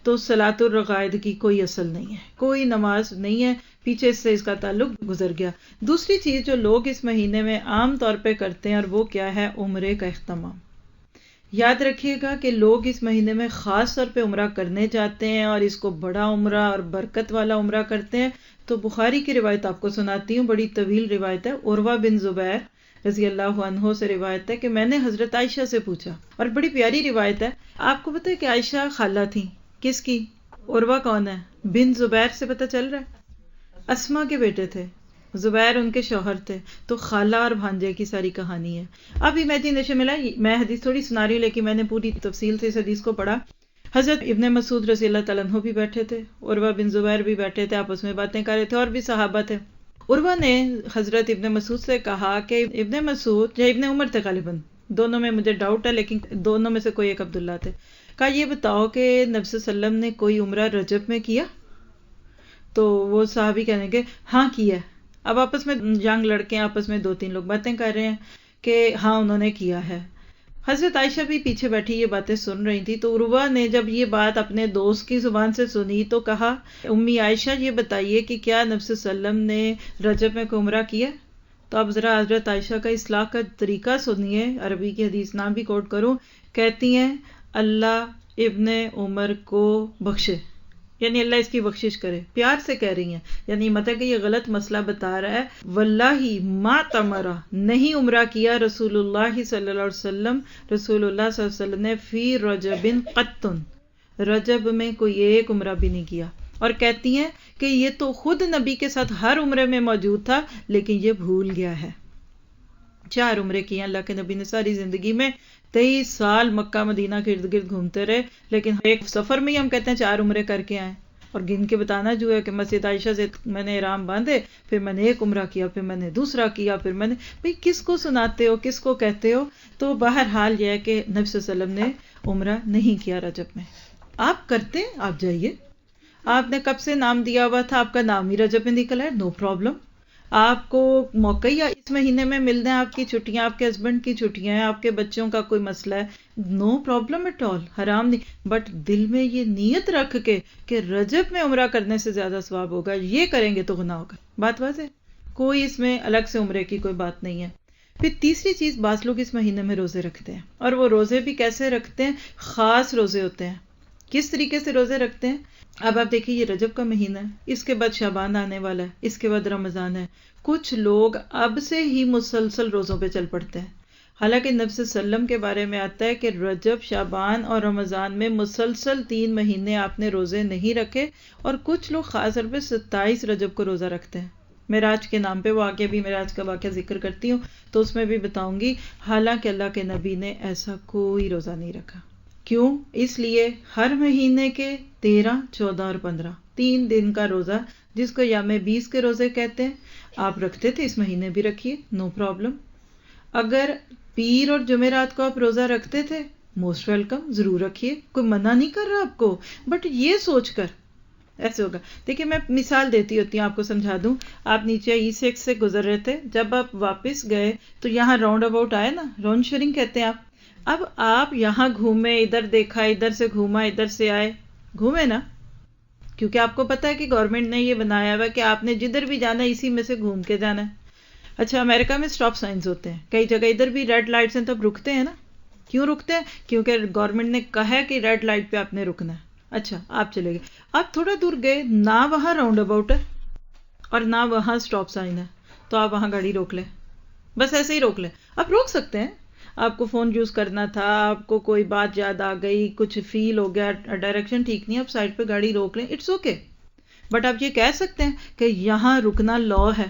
تو صلاۃ الرغائب کی کوئی اصل نہیں ہے، کوئی نماز نہیں ہے، پیچھے سے اس کا تعلق گزر گیا۔ دوسری چیز جو لوگ اس مہینے میں عام طور پہ کرتے ہیں، اور وہ کیا ہے؟ عمرے کا اہتمام۔ یاد رکھیے گا کہ لوگ اس مہینے میں خاص طور پہ عمرہ کرنے جاتے ہیں، اور اس کو بڑا عمرہ اور برکت والا عمرہ کرتے ہیں۔ تو بخاری کی روایت آپ کو سناتی ہوں، بڑی طویل روایت ہے۔ عروہ بن زبیر رضی اللہ عنہ سے روایت ہے کہ میں نے حضرت عائشہ سے پوچھا، اور بڑی پیاری روایت ہے۔ آپ کو پتہ ہے کہ عائشہ خالہ تھی کس کی؟ عروہ کون ہے؟ بن زبیر سے پتہ چل رہا ہے؟ اسما کے بیٹے تھے، زبیر ان کے شوہر تھے، تو خالہ اور بھانجے کی ساری کہانی ہے۔ اب امیجنیشن ملا، میں حدیث تھوڑی سنا رہی ہوں لیکن میں نے پوری تفصیل سے اس حدیث کو پڑھا۔ حضرت ابن مسعود رضی اللہ تعالیٰ عنہ بھی بیٹھے تھے، عروہ بن زبیر بھی بیٹھے تھے، آپس میں باتیں کر رہے تھے، اور بھی صحابہ تھے۔ عروہ نے حضرت ابن مسعود سے کہا کہ ابن مسعود یا ابن عمر تھے غالباً، دونوں میں مجھے ڈاؤٹ ہے لیکن دونوں میں سے کوئی ایک عبداللہ تھے، کہا یہ بتاؤ کہ نبی صلی اللہ علیہ وسلم نے کوئی عمرہ رجب میں کیا؟ تو وہ صحابی کہنے کے ہاں کیا۔ اب آپس میں ینگ لڑکے آپس میں 2-3 لوگ باتیں کر رہے ہیں کہ ہاں انہوں نے کیا ہے۔ حضرت عائشہ بھی پیچھے بیٹھی یہ باتیں سن رہی تھی، تو عروہ نے جب یہ بات اپنے دوست کی زبان سے سنی تو کہا امی عائشہ یہ بتائیے کہ کیا نبی صلی اللہ علیہ وسلم نے رجب میں کوئی عمرہ کیا؟ تو اب ذرا حضرت عائشہ کا اصلاح کا طریقہ سنیے، عربی کی حدیث نام بھی کوٹ کروں، کہتی ہیں اللہ ابن عمر کو بخشے، یعنی اللہ اس کی بخشش کرے، پیار سے کہہ رہی ہیں، یعنی مطلب کہ یہ غلط مسئلہ بتا رہا ہے۔ واللہ ما تمرا، نہیں عمرہ کیا رسول اللہ صلی اللہ علیہ وسلم، رسول اللہ صلی اللہ علیہ وسلم نے فی رجب قطن، رجب میں کوئی ایک عمرہ بھی نہیں کیا۔ اور کہتی ہیں کہ یہ تو خود نبی کے ساتھ ہر عمرے میں موجود تھا لیکن یہ بھول گیا ہے۔ 4 عمرے کیے اللہ کے نبی نے ساری زندگی میں، 23 سال مکہ مدینہ کے ارد گرد گھومتے رہے، لیکن ایک سفر میں ہی ہم کہتے ہیں 4 عمرے کر کے آئے، اور گن کے بتانا جو ہے کہ مسجد عائشہ سے میں نے احرام باندھے، پھر میں نے ایک عمرہ کیا، پھر میں نے دوسرا کیا، پھر میں نے، بھئی کس کو سناتے ہو، کس کو کہتے ہو؟ تو بہرحال یہ ہے کہ نبی صلی اللہ علیہ وسلم نے عمرہ نہیں کیا رجب میں۔ آپ کرتے ہیں، آپ جائیے، آپ نے کب سے نام دیا ہوا تھا، آپ کا نام ہی رجب میں نکلا ہے، نو پرابلم۔ آپ کو موقع ہی اس مہینے میں ملنا ہے، آپ کی چھٹیاں، آپ کے ہسبینڈ کی چھٹیاں ہیں، آپ کے بچوں کا کوئی مسئلہ ہے، نو پرابلم ایٹ آل، حرام نہیں، بٹ دل میں یہ نیت رکھ کے کہ رجب میں عمرہ کرنے سے زیادہ ثواب ہوگا، یہ کریں گے تو گناہ ہوگا۔ بات واضح، کوئی اس میں الگ سے عمرے کی کوئی بات نہیں ہے۔ پھر تیسری چیز، بعض لوگ اس مہینے میں روزے رکھتے ہیں، اور وہ روزے بھی کیسے رکھتے ہیں؟ خاص روزے ہوتے ہیں۔ کس طریقے سے روزے رکھتے ہیں؟ اب آپ دیکھیے یہ رجب کا مہینہ ہے، اس کے بعد شعبان آنے والا ہے، اس کے بعد رمضان ہے، کچھ لوگ اب سے ہی مسلسل روزوں پہ چل پڑتے ہیں، حالانکہ نبی صلی اللہ علیہ وسلم کے بارے میں آتا ہے کہ رجب، شعبان اور رمضان میں مسلسل 3 مہینے آپ نے روزے نہیں رکھے، اور کچھ لوگ خاص طور پہ 27 رجب کو روزہ رکھتے ہیں۔ معراج کے نام پہ واقعہ بھی، معراج کا واقعہ ذکر کرتی ہوں تو اس میں بھی بتاؤں گی، حالانکہ اللہ کے نبی نے ایسا کوئی روزہ نہیں رکھا۔ کیوں؟ اس لیے ہر مہینے کے 13، 14 اور 15 3 دن کا روزہ، جس کو یوم 20 کے روزے کہتے ہیں، آپ رکھتے تھے، اس مہینے بھی رکھیے، نو پرابلم۔ اگر پیر اور جمعرات کو آپ روزہ رکھتے تھے، موسٹ ویلکم، ضرور رکھیے، کوئی منع نہیں کر رہا آپ کو، بٹ یہ سوچ کر ایسے ہوگا۔ دیکھیے میں مثال دیتی ہوتی ہوں، آپ کو سمجھا دوں۔ آپ نیچے E6 سے گزر رہے تھے، جب آپ واپس گئے تو یہاں راؤنڈ اباؤٹ آئے نا، راؤنڈ شیئرنگ کہتے ہیں آپ، اب آپ یہاں گھومے، ادھر دیکھا، ادھر سے گھوما، ادھر سے آئے، گھومے نا، کیونکہ آپ کو پتا ہے کہ گورنمنٹ نے یہ بنایا ہوا کہ آپ نے جدھر بھی جانا ہے اسی میں سے گھوم کے جانا ہے۔ اچھا، امریکہ میں سٹاپ سائنز ہوتے ہیں کئی جگہ، ادھر بھی ریڈ لائٹس ہیں تو اب رکتے ہیں نا، کیوں رکتے ہیں؟ کیونکہ گورنمنٹ نے کہا ہے کہ ریڈ لائٹ پہ آپ نے رکنا ہے۔ اچھا، آپ چلے گئے، آپ تھوڑا دور گئے، نہ وہاں راؤنڈ اباؤٹ ہے اور نہ وہاں سٹاپ سائن ہے، تو آپ وہاں گاڑی روک لیں، بس ایسے ہی روک لیں۔ آپ روک سکتے ہیں، آپ کو فون یوز کرنا تھا، آپ کو کوئی بات یاد آ گئی، کچھ فیل ہو گیا، ڈائریکشن ٹھیک نہیں، آپ سائڈ پہ گاڑی روک لیں، اٹس اوکے، بٹ آپ یہ کہہ سکتے ہیں کہ یہاں رکنا لا ہے،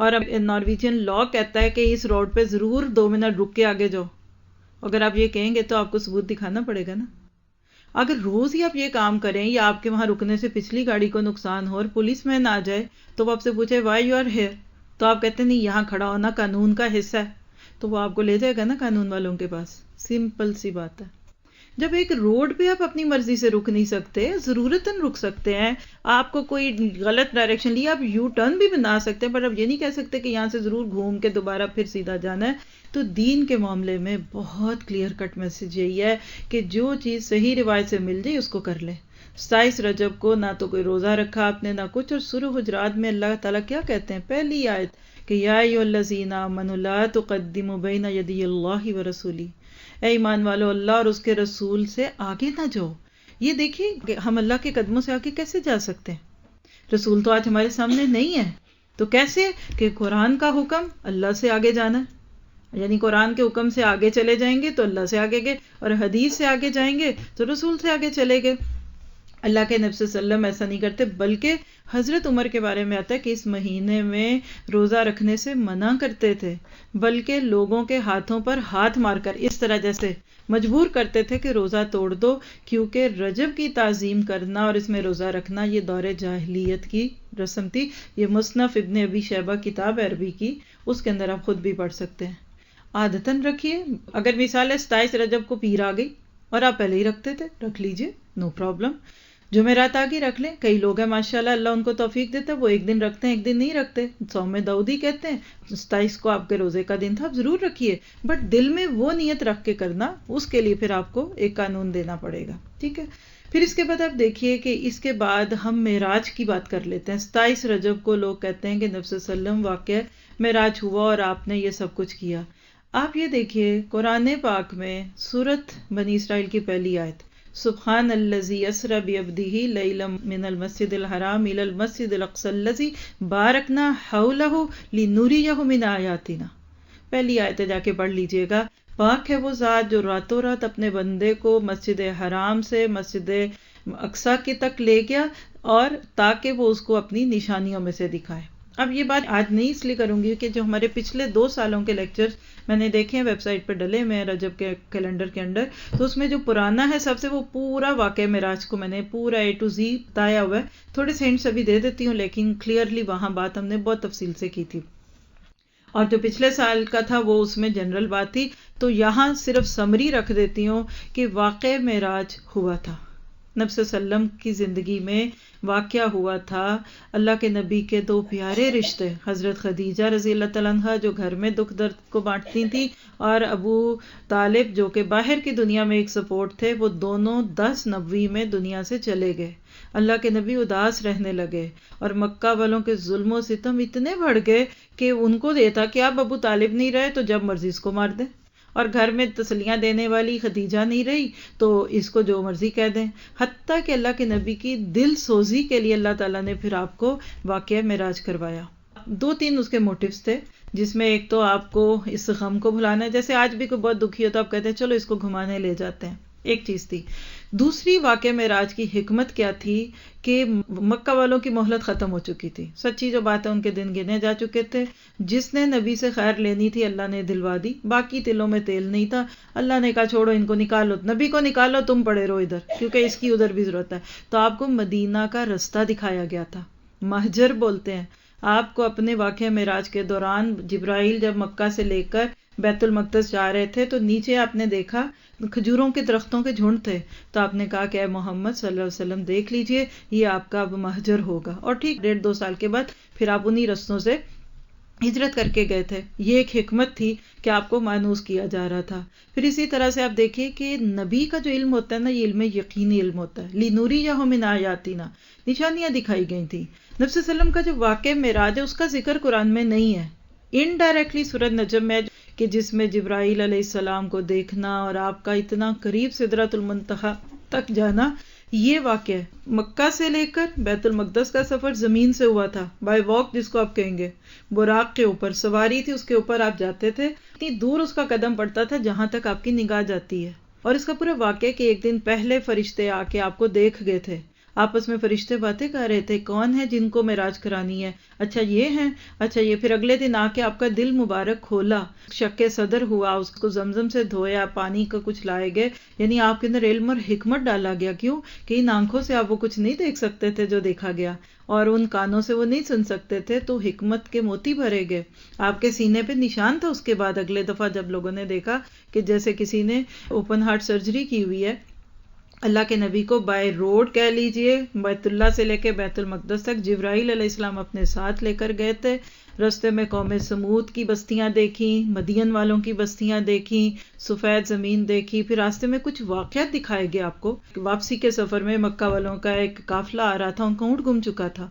اور اب نارویجین لا کہتا ہے کہ اس روڈ پہ ضرور 2 منٹ رک کے آگے جاؤ۔ اگر آپ یہ کہیں گے تو آپ کو ثبوت دکھانا پڑے گا نا۔ اگر روز ہی آپ یہ کام کریں یا آپ کے وہاں رکنے سے پچھلی گاڑی کو نقصان ہو اور پولیس مین آ جائے تو وہ آپ سے پوچھے وائی یو آر ہیئر، تو آپ کہتے ہیں نہیں، یہاں کھڑا ہونا قانون کا حصہ ہے، تو وہ آپ کو لے جائے گا نا قانون والوں کے پاس، سمپل سی بات ہے۔ جب ایک روڈ پہ آپ اپنی مرضی سے رک نہیں سکتے، ضرورتاً رک سکتے ہیں، آپ کو کوئی غلط ڈائریکشن لیا، آپ یو ٹرن بھی بنا سکتے ہیں، پر اب یہ نہیں کہہ سکتے کہ یہاں سے ضرور گھوم کے دوبارہ پھر سیدھا جانا ہے. تو دین کے معاملے میں بہت کلیئر کٹ میسج یہی ہے کہ جو چیز صحیح روایت سے مل جائے اس کو کر لیں. 27 رجب کو نہ تو کوئی روزہ رکھا آپ نے نہ کچھ. اور سورہ حجرات میں اللہ تعالیٰ کیا کہتے ہیں، پہلی آیت کہ یا ایھا الذین آمنوا لا تقدموا بین یدی اللہ ورسولہ، اے ایمان والو اللہ اور اس کے رسول سے آگے نہ جاؤ. یہ دیکھیں کہ ہم اللہ کے قدموں سے آگے کیسے جا سکتے ہیں؟ رسول تو آج ہمارے سامنے نہیں ہے، تو کیسے کہ قرآن کا حکم اللہ سے آگے جانا ہے، یعنی قرآن کے حکم سے آگے چلے جائیں گے تو اللہ سے آگے گئے، اور حدیث سے آگے جائیں گے تو رسول سے آگے چلے گئے. اللہ کے نبی صلی اللہ علیہ وسلم ایسا نہیں کرتے، بلکہ حضرت عمر کے بارے میں آتا ہے کہ اس مہینے میں روزہ رکھنے سے منع کرتے تھے، بلکہ لوگوں کے ہاتھوں پر ہاتھ مار کر اس طرح جیسے مجبور کرتے تھے کہ روزہ توڑ دو، کیونکہ رجب کی تعظیم کرنا اور اس میں روزہ رکھنا یہ دور جاہلیت کی رسم تھی. یہ مصنف ابن ابی شیبہ کتاب عربی کی، اس کے اندر آپ خود بھی پڑھ سکتے ہیں. عادتاً رکھیے. اگر مثال ہے 27 رجب کو پیر آ گئی اور آپ پہلے ہی رکھتے تھے، رکھ لیجئے، نو پرابلم. جمعرات آگے رکھ لیں. کئی لوگ ہیں ماشاءاللہ اللہ ان کو توفیق دیتا ہے، وہ ایک دن رکھتے ہیں ایک دن نہیں رکھتے. صوم داؤدی کہتے ہیں 27 کو آپ کے روزے کا دن تھا، آپ ضرور رکھیے، بٹ دل میں وہ نیت رکھ کے کرنا، اس کے لیے پھر آپ کو ایک قانون دینا پڑے گا. ٹھیک ہے. پھر اس کے بعد آپ دیکھیے کہ اس کے بعد ہم معراج کی بات کر لیتے ہیں. 27 رجب کو لوگ کہتے ہیں کہ نبی صلی اللہ علیہ وسلم واقعہ معراج ہوا اور آپ نے یہ سب کچھ کیا. آپ یہ دیکھیے قرآن پاک میں سورۃ بنی اسرائیل کی پہلی آیت، سبحان الذی اسری بعبدہ لیلا من المسجد الحرام الی المسجد الاقصی الذی بارکنا حولہ لنریہ من آیاتنا. پہلی آیت جا کے پڑھ لیجئے گا. پاک ہے وہ ذات جو راتوں رات اپنے بندے کو مسجد حرام سے مسجد اقصی کی تک لے گیا، اور تاکہ وہ اس کو اپنی نشانیوں میں سے دکھائے. اب یہ بات آج نہیں اس لیے کروں گی کہ جو ہمارے پچھلے 2 سالوں کے لیکچرز میں نے دیکھے ہیں ویب سائٹ پہ ڈلے میں رجب کے کیلنڈر کے اندر، تو اس میں جو پرانا ہے سب سے وہ پورا واقعہ معراج کو میں نے پورا A to Z بتایا ہوا ہے. تھوڑے سے ہنٹس ابھی دے دیتی ہوں، لیکن کلیئرلی وہاں بات ہم نے بہت تفصیل سے کی تھی. اور جو پچھلے سال کا تھا وہ اس میں جنرل بات تھی، تو یہاں صرف سمری رکھ دیتی ہوں کہ واقع معراج ہوا تھا. نبی صلی اللہ علیہ وسلم کی زندگی میں واقعہ ہوا تھا. اللہ کے نبی کے 2 پیارے رشتے، حضرت خدیجہ رضی اللہ تعالیٰ عنہا جو گھر میں دکھ درد کو بانٹتی تھیں، اور ابو طالب جو کہ باہر کی دنیا میں ایک سپورٹ تھے، وہ دونوں 10 نبوی میں دنیا سے چلے گئے. اللہ کے نبی اداس رہنے لگے، اور مکہ والوں کے ظلم و ستم اتنے بڑھ گئے کہ ان کو یہ تھا کہ اب ابو طالب نہیں رہے تو جب مرضی اس کو مار دیں، اور گھر میں تسلیاں دینے والی خدیجہ نہیں رہی تو اس کو جو مرضی کہہ دیں. حتیٰ کہ اللہ کے نبی کی دل سوزی کے لیے اللہ تعالیٰ نے پھر آپ کو واقعہ معراج کروایا. 2-3 اس کے موٹیوز تھے، جس میں ایک تو آپ کو اس غم کو بھلانا ہے، جیسے آج بھی کوئی بہت دکھی ہو تو آپ کہتے ہیں چلو اس کو گھمانے لے جاتے ہیں، ایک چیز تھی. دوسری واقعہ معراج کی حکمت کیا تھی کہ مکہ والوں کی مہلت ختم ہو چکی تھی، سچی جو بات ہے ان کے دن گنے جا چکے تھے. جس نے نبی سے خیر لینی تھی اللہ نے دلوا دی، باقی دلوں میں تیل نہیں تھا. اللہ نے کہا چھوڑو ان کو نکالو، نبی کو نکالو، تم پڑے رہو ادھر کیونکہ اس کی ادھر بھی ضرورت ہے. تو آپ کو مدینہ کا رستہ دکھایا گیا تھا، مہجر بولتے ہیں. آپ کو اپنے واقعہ معراج کے دوران جبرائیل جب مکہ سے لے کر بیت المقدس جا رہے تھے تو نیچے آپ نے دیکھا کھجوروں کے درختوں کے جھنڈ تھے، تو آپ نے کہا کہ اے محمد صلی اللہ علیہ وسلم دیکھ لیجئے یہ آپ کا اب مہجر ہوگا. اور ٹھیک 1.5-2 سال کے بعد پھر آپ انہی رستوں سے ہجرت کر کے گئے تھے. یہ ایک حکمت تھی کہ آپ کو مانوس کیا جا رہا تھا. پھر اسی طرح سے آپ دیکھیے کہ نبی کا جو علم ہوتا ہے نا، یہ علم یقینی علم ہوتا ہے. لِنُرِيَهُ مِنْ آیَاتِنَا، نشانیاں دکھائی گئی تھیں. نبی صلی اللہ علیہ وسلم کا جو واقع معراج ہے اس کا ذکر قرآن میں نہیں ہے. انڈائریکٹلی سورۃ نجم میں کہ جس میں جبرائیل علیہ السلام کو دیکھنا اور آپ کا اتنا قریب سدرۃ المنتہا تک جانا، یہ واقعہ ہے. مکہ سے لے کر بیت المقدس کا سفر زمین سے ہوا تھا، بائی واک جس کو آپ کہیں گے. براق کے اوپر سواری تھی، اس کے اوپر آپ جاتے تھے، اتنی دور اس کا قدم پڑتا تھا جہاں تک آپ کی نگاہ جاتی ہے. اور اس کا پورا واقعہ کہ ایک دن پہلے فرشتے آ کے آپ کو دیکھ گئے تھے، آپس میں فرشتے باتیں کر رہے تھے کون ہے جن کو معراج کرانی ہے، اچھا یہ ہیں، اچھا یہ. پھر اگلے دن آ کے آپ کا دل مبارک کھولا، شک صدر ہوا، اس کو زمزم سے دھویا، پانی کا کچھ لائے گئے، یعنی آپ کے اندر علم اور حکمت ڈالا گیا. کیوں کہ ان آنکھوں سے آپ وہ کچھ نہیں دیکھ سکتے تھے جو دیکھا گیا، اور ان کانوں سے وہ نہیں سن سکتے تھے، تو حکمت کے موتی بھرے گئے. آپ کے سینے پہ نشان تھا. اس کے بعد اگلے دفعہ جب لوگوں نے دیکھا کہ جیسے کسی نے اوپن ہارٹ سرجری کی ہوئی ہے اللہ کے نبی کو بائی روڈ کہہ لیجئے بیت اللہ سے لے کے بیت المقدس تک جبرائیل علیہ السلام اپنے ساتھ لے کر گئے تھے. رستے میں قوم سمود کی بستیاں دیکھیں، مدین والوں کی بستیاں دیکھیں، سفید زمین دیکھی. پھر راستے میں کچھ واقعات دکھائے گئے آپ کو. واپسی کے سفر میں مکہ والوں کا ایک قافلہ آ رہا تھا، ان کا اونٹ گم چکا تھا.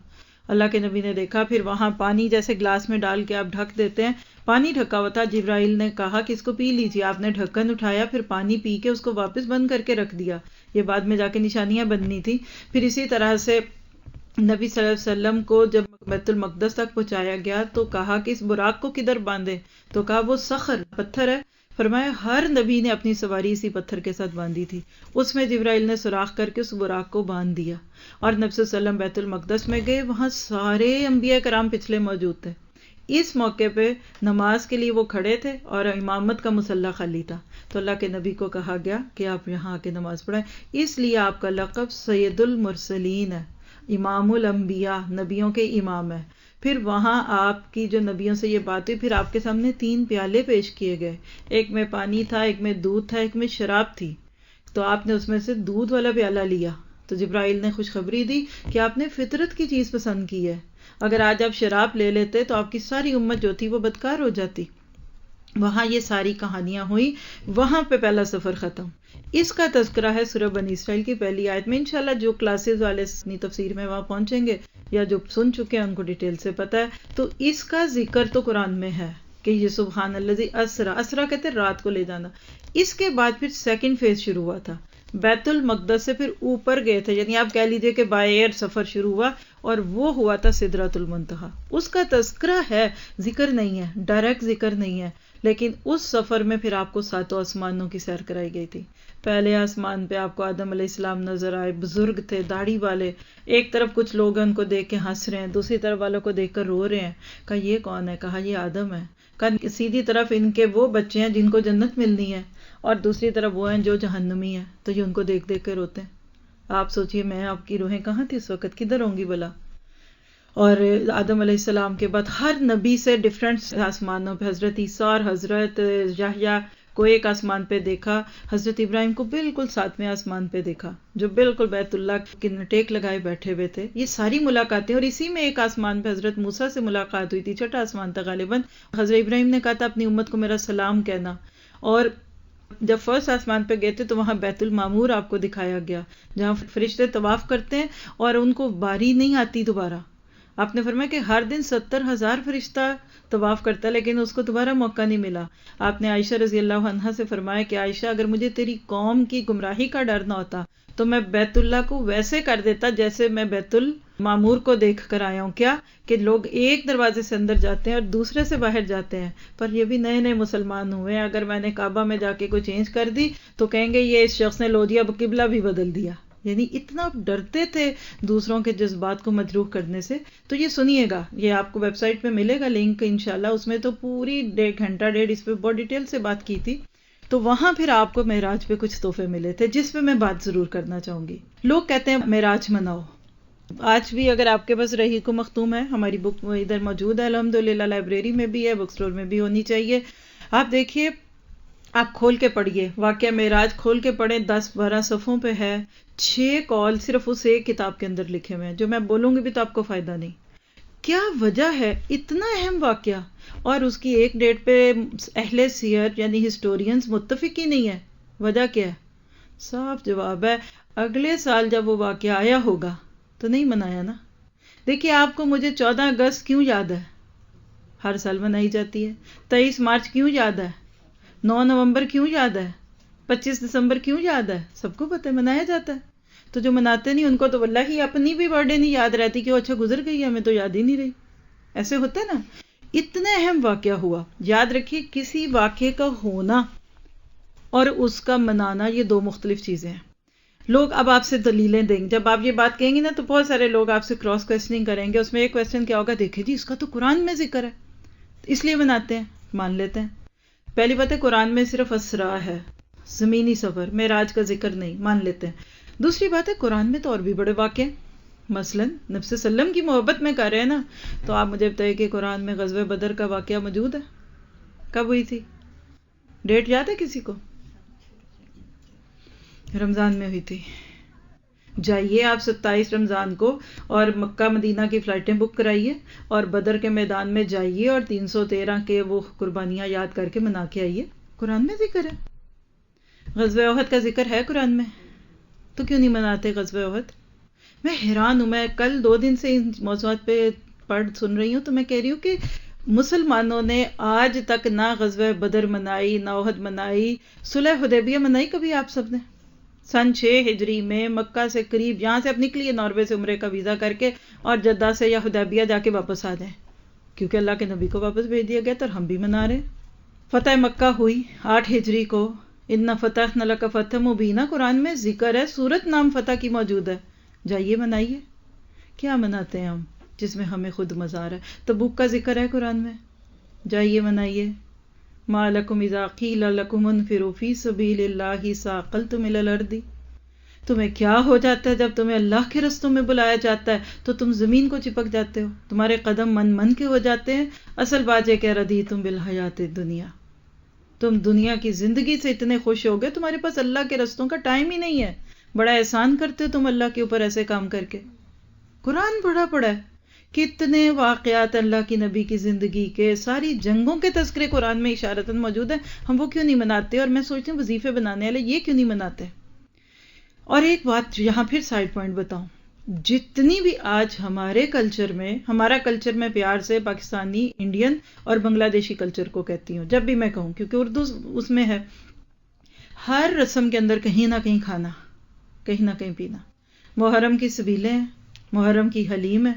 اللہ کے نبی نے دیکھا. پھر وہاں پانی جیسے گلاس میں ڈال کے آپ ڈھک دیتے ہیں، پانی ڈھکا ہوا تھا. جبرائیل نے کہا کہ اس کو پی لیجیے. آپ نے ڈھکن اٹھایا، پھر پانی پی کے اس کو واپس بند کر کے رکھ دیا. یہ بعد میں جا کے نشانیاں بننی تھی. پھر اسی طرح سے نبی صلی اللہ علیہ وسلم کو جب بیت المقدس تک پہنچایا گیا تو کہا کہ اس براق کو کدھر باندھے، تو کہا وہ صخر پتھر ہے. فرمایا ہر نبی نے اپنی سواری اسی پتھر کے ساتھ باندھی تھی. اس میں جبرائیل نے سوراخ کر کے اس براق کو باندھ دیا. اور نبی صلی اللہ علیہ وسلم بیت المقدس میں گئے، وہاں سارے انبیاء کرام پچھلے موجود تھے. اس موقع پہ نماز کے لیے وہ کھڑے تھے اور امامت کا مصلی خالی تھا. تو اللہ کے نبی کو کہا گیا کہ آپ یہاں آ کے نماز پڑھائیں. اس لیے آپ کا لقب سید المرسلین ہے، امام الانبیاء، نبیوں کے امام ہے. پھر وہاں آپ کی جو نبیوں سے یہ بات ہوئی، پھر آپ کے سامنے 3 پیالے پیش کیے گئے. ایک میں پانی تھا، ایک میں دودھ تھا، ایک میں شراب تھی. تو آپ نے اس میں سے دودھ والا پیالہ لیا. تو جبرائیل نے خوشخبری دی کہ آپ نے فطرت کی چیز پسند کی ہے. اگر آج آپ شراب لے لیتے تو آپ کی ساری امت جو تھی وہ بدکار ہو جاتی. وہاں یہ ساری کہانیاں ہوئی. وہاں پہ پہلا سفر ختم. اس کا تذکرہ ہے سورہ بنی اسرائیل کی پہلی آیت میں. انشاءاللہ جو کلاسز والے اپنی تفسیر میں وہاں پہنچیں گے یا جو سن چکے ہیں ان کو ڈیٹیل سے پتہ ہے. تو اس کا ذکر تو قرآن میں ہے کہ یہ سبحان الذی اسرا، اسرا کہتے ہیں رات کو لے جانا. اس کے بعد پھر سیکنڈ فیز شروع ہوا تھا. بیت المقدس سے پھر اوپر گئے تھے، یعنی آپ کہہ لیجئے کہ بائی ایئر سفر شروع ہوا اور وہ ہوا تھا سدرۃ المنتہا. اس کا تذکرہ ہے، ذکر نہیں ہے، ڈائریکٹ ذکر نہیں ہے. لیکن اس سفر میں پھر آپ کو 7 آسمانوں کی سیر کرائی گئی تھی. پہلے آسمان پہ آپ کو آدم علیہ السلام نظر آئے، بزرگ تھے، داڑھی والے. ایک طرف کچھ لوگ ان کو دیکھ کے ہنس رہے ہیں، دوسری طرف والوں کو دیکھ کر رو رہے ہیں. کہا یہ کون ہے؟ کہا یہ آدم ہے. کہا سیدھی طرف ان کے وہ بچے ہیں جن کو جنت ملنی ہے، اور دوسری طرف وہ ہیں جو جہنمی ہیں. تو یہ ان کو دیکھ دیکھ کے روتے ہیں. آپ سوچئے میں آپ کی روحیں کہاں تھی اس وقت، کدھر ہوں گی بلا. اور آدم علیہ السلام کے بعد ہر نبی سے ڈفرینٹ آسمانوں پہ، حضرت عیسیٰ اور حضرت یحییٰ کو ایک آسمان پہ دیکھا، حضرت ابراہیم کو بالکل 7ویں آسمان پہ دیکھا جو بالکل بیت اللہ کے ٹیک لگائے بیٹھے ہوئے تھے. یہ ساری ملاقاتیں، اور اسی میں ایک آسمان پہ حضرت موسیٰ سے ملاقات ہوئی تھی، 6واں آسمان تھا غالباً. حضرت ابراہیم نے کہا تھا اپنی امت کو میرا سلام کہنا. اور جب فرسٹ آسمان پہ گئے تھے تو وہاں بیت المعمور آپ کو دکھایا گیا جہاں فرشتے طواف کرتے ہیں اور ان کو باری نہیں آتی دوبارہ. آپ نے فرمایا کہ ہر دن 70,000 فرشتہ طواف کرتا ہے لیکن اس کو دوبارہ موقع نہیں ملا. آپ نے عائشہ رضی اللہ عنہا سے فرمایا کہ عائشہ اگر مجھے تیری قوم کی گمراہی کا ڈر نہ ہوتا تو میں بیت اللہ کو ویسے کر دیتا جیسے میں بیت المعمور کو دیکھ کر آیا ہوں. کیا کہ لوگ ایک دروازے سے اندر جاتے ہیں اور دوسرے سے باہر جاتے ہیں. پر یہ بھی نئے نئے مسلمان ہوئے ہیں، اگر میں نے کعبہ میں جا کے کوئی چینج کر دی تو کہیں گے یہ اس شخص نے لو جی اب قبلہ بھی بدل دیا. یعنی اتنا ڈرتے تھے دوسروں کے جذبات کو مجروح کرنے سے. تو یہ سنیے گا، یہ آپ کو ویب سائٹ پہ ملے گا لنک انشاءاللہ. اس میں تو پوری 1.5 گھنٹہ اس پہ بہت ڈیٹیل سے بات کی تھی. تو وہاں پھر آپ کو معراج پہ کچھ تحفے ملے تھے جس پہ میں بات ضرور کرنا چاہوں گی. لوگ کہتے ہیں معراج مناؤ. آج بھی اگر آپ کے پاس رحیق مختوم ہے، ہماری بک ادھر موجود ہے الحمدللہ، لائبریری میں بھی ہے، بک سٹور میں بھی ہونی چاہیے. آپ دیکھیے، آپ کھول کے پڑھیے واقعہ معراج، کھول کے پڑھیں، 10-12 صفحوں پہ ہے. 6 قول صرف اس ایک کتاب کے اندر لکھے ہوئے ہیں جو میں بولوں گی بھی تو آپ کو فائدہ نہیں. کیا وجہ ہے؟ اتنا اہم واقعہ اور اس کی ایک ڈیٹ پہ اہل سیر یعنی ہسٹورینز متفق ہی نہیں ہے. وجہ کیا ہے؟ صاف جواب ہے اگلے سال جب وہ واقعہ آیا ہوگا تو نہیں منایا نا. دیکھیے آپ کو مجھے 14 اگست کیوں یاد ہے؟ ہر سال منائی جاتی ہے. 23 مارچ کیوں یاد ہے؟ 9 نومبر کیوں یاد ہے؟ 25 دسمبر کیوں یاد ہے؟ سب کو پتہ ہے منایا جاتا ہے. تو جو مناتے نہیں ان کو تو واللہ ہی اپنی بھی برتھ ڈے نہیں یاد رہتی کہ وہ اچھا گزر گئی، ہمیں تو یاد ہی نہیں رہی. ایسے ہوتا ہے نا. اتنا اہم واقعہ ہوا. یاد رکھیے کسی واقعے کا ہونا اور اس کا منانا یہ 2 مختلف چیزیں ہیں. لوگ اب آپ سے دلیلیں دیں گے، جب آپ یہ بات کہیں گے نا تو بہت سارے لوگ آپ سے کراس کوسچننگ کریں گے. اس میں ایک کوسچن کیا ہوگا، دیکھیں جی اس کا تو قرآن میں ذکر ہے اس لیے مناتے ہیں. مان لیتے ہیں. پہلی بات ہے قرآن میں صرف اسرا ہے، زمینی سفر، معراج کا ذکر نہیں، مان لیتے ہیں. دوسری بات ہے قرآن میں تو اور بھی بڑے واقعے ہیں. مثلا نبی صلی اللہ علیہ وسلم کی محبت میں کر رہے ہیں نا، تو آپ مجھے بتائیے کہ قرآن میں غزوہ بدر کا واقعہ موجود ہے؟ کب ہوئی تھی؟ ڈیٹ یاد ہے کسی کو؟ رمضان میں ہوئی تھی. جائیے آپ 27 رمضان کو اور مکہ مدینہ کی فلائٹیں بک کرائیے اور بدر کے میدان میں جائیے اور 313 کے وہ قربانیاں یاد کر کے منا کے آئیے. قرآن میں ذکر ہے. غزوہ احد کا ذکر ہے قرآن میں، تو کیوں نہیں مناتے غزوہ احد؟ میں حیران ہوں. میں کل 2 دن سے ان موضوعات پہ سن رہی ہوں، تو میں کہہ رہی ہوں کہ مسلمانوں نے آج تک نہ غزوہ بدر منائی، نہ احد منائی. صلح حدیبیہ منائی کبھی آپ سب نے؟ سن 6 ہجری میں مکہ سے قریب، یہاں سے اب نکلیے ناروے سے عمرے کا ویزا کر کے اور جدہ سے یا حدیبیہ جا کے واپس آ جائیں، کیونکہ اللہ کے نبی کو واپس بھیج دیا گیا تو ہم بھی منا رہے. فتح مکہ ہوئی 8 ہجری کو. ان فتحنا لک فتحا مبینا قرآن میں ذکر ہے، سورت نام فتح کی موجود ہے. جائیے منائیے. کیا مناتے ہیں ہم جس میں ہمیں خود مزار ہے؟ تبوک کا ذکر ہے قرآن میں، جائیے منائیے. ما لکم اذا قیل لکم انفروا فی سبیل اللہ ثاقلتم الی الارض. تمہیں کیا ہو جاتا ہے جب تمہیں اللہ کے رستوں میں بلایا جاتا ہے تو تم زمین کو چپک جاتے ہو، تمہارے قدم من کے ہو جاتے ہیں. اصل بات یہ کہ رضیتم بالحیات الدنیا، تم دنیا کی زندگی سے اتنے خوش ہو گئے، تمہارے پاس اللہ کے رستوں کا ٹائم ہی نہیں ہے. بڑا احسان کرتے ہو تم اللہ کے اوپر ایسے کام کر کے. قرآن پڑھا ہے، کتنے واقعات اللہ کی نبی کی زندگی کے، ساری جنگوں کے تذکرے قرآن میں اشارتاً موجود ہیں. ہم وہ کیوں نہیں مناتے؟ اور میں سوچتی ہوں وظیفے بنانے والے یہ کیوں نہیں مناتے؟ اور ایک بات یہاں پھر سائڈ پوائنٹ بتاؤں، جتنی بھی آج ہمارے کلچر میں، ہمارا کلچر میں پیار سے پاکستانی، انڈین اور بنگلہ دیشی کلچر کو کہتی ہوں جب بھی میں کہوں، کیونکہ اردو اس میں ہے. ہر رسم کے اندر کہیں نہ کہیں کھانا، کہیں نہ کہیں پینا. محرم کی سبیلیں ہیں، محرم کی حلیم ہے،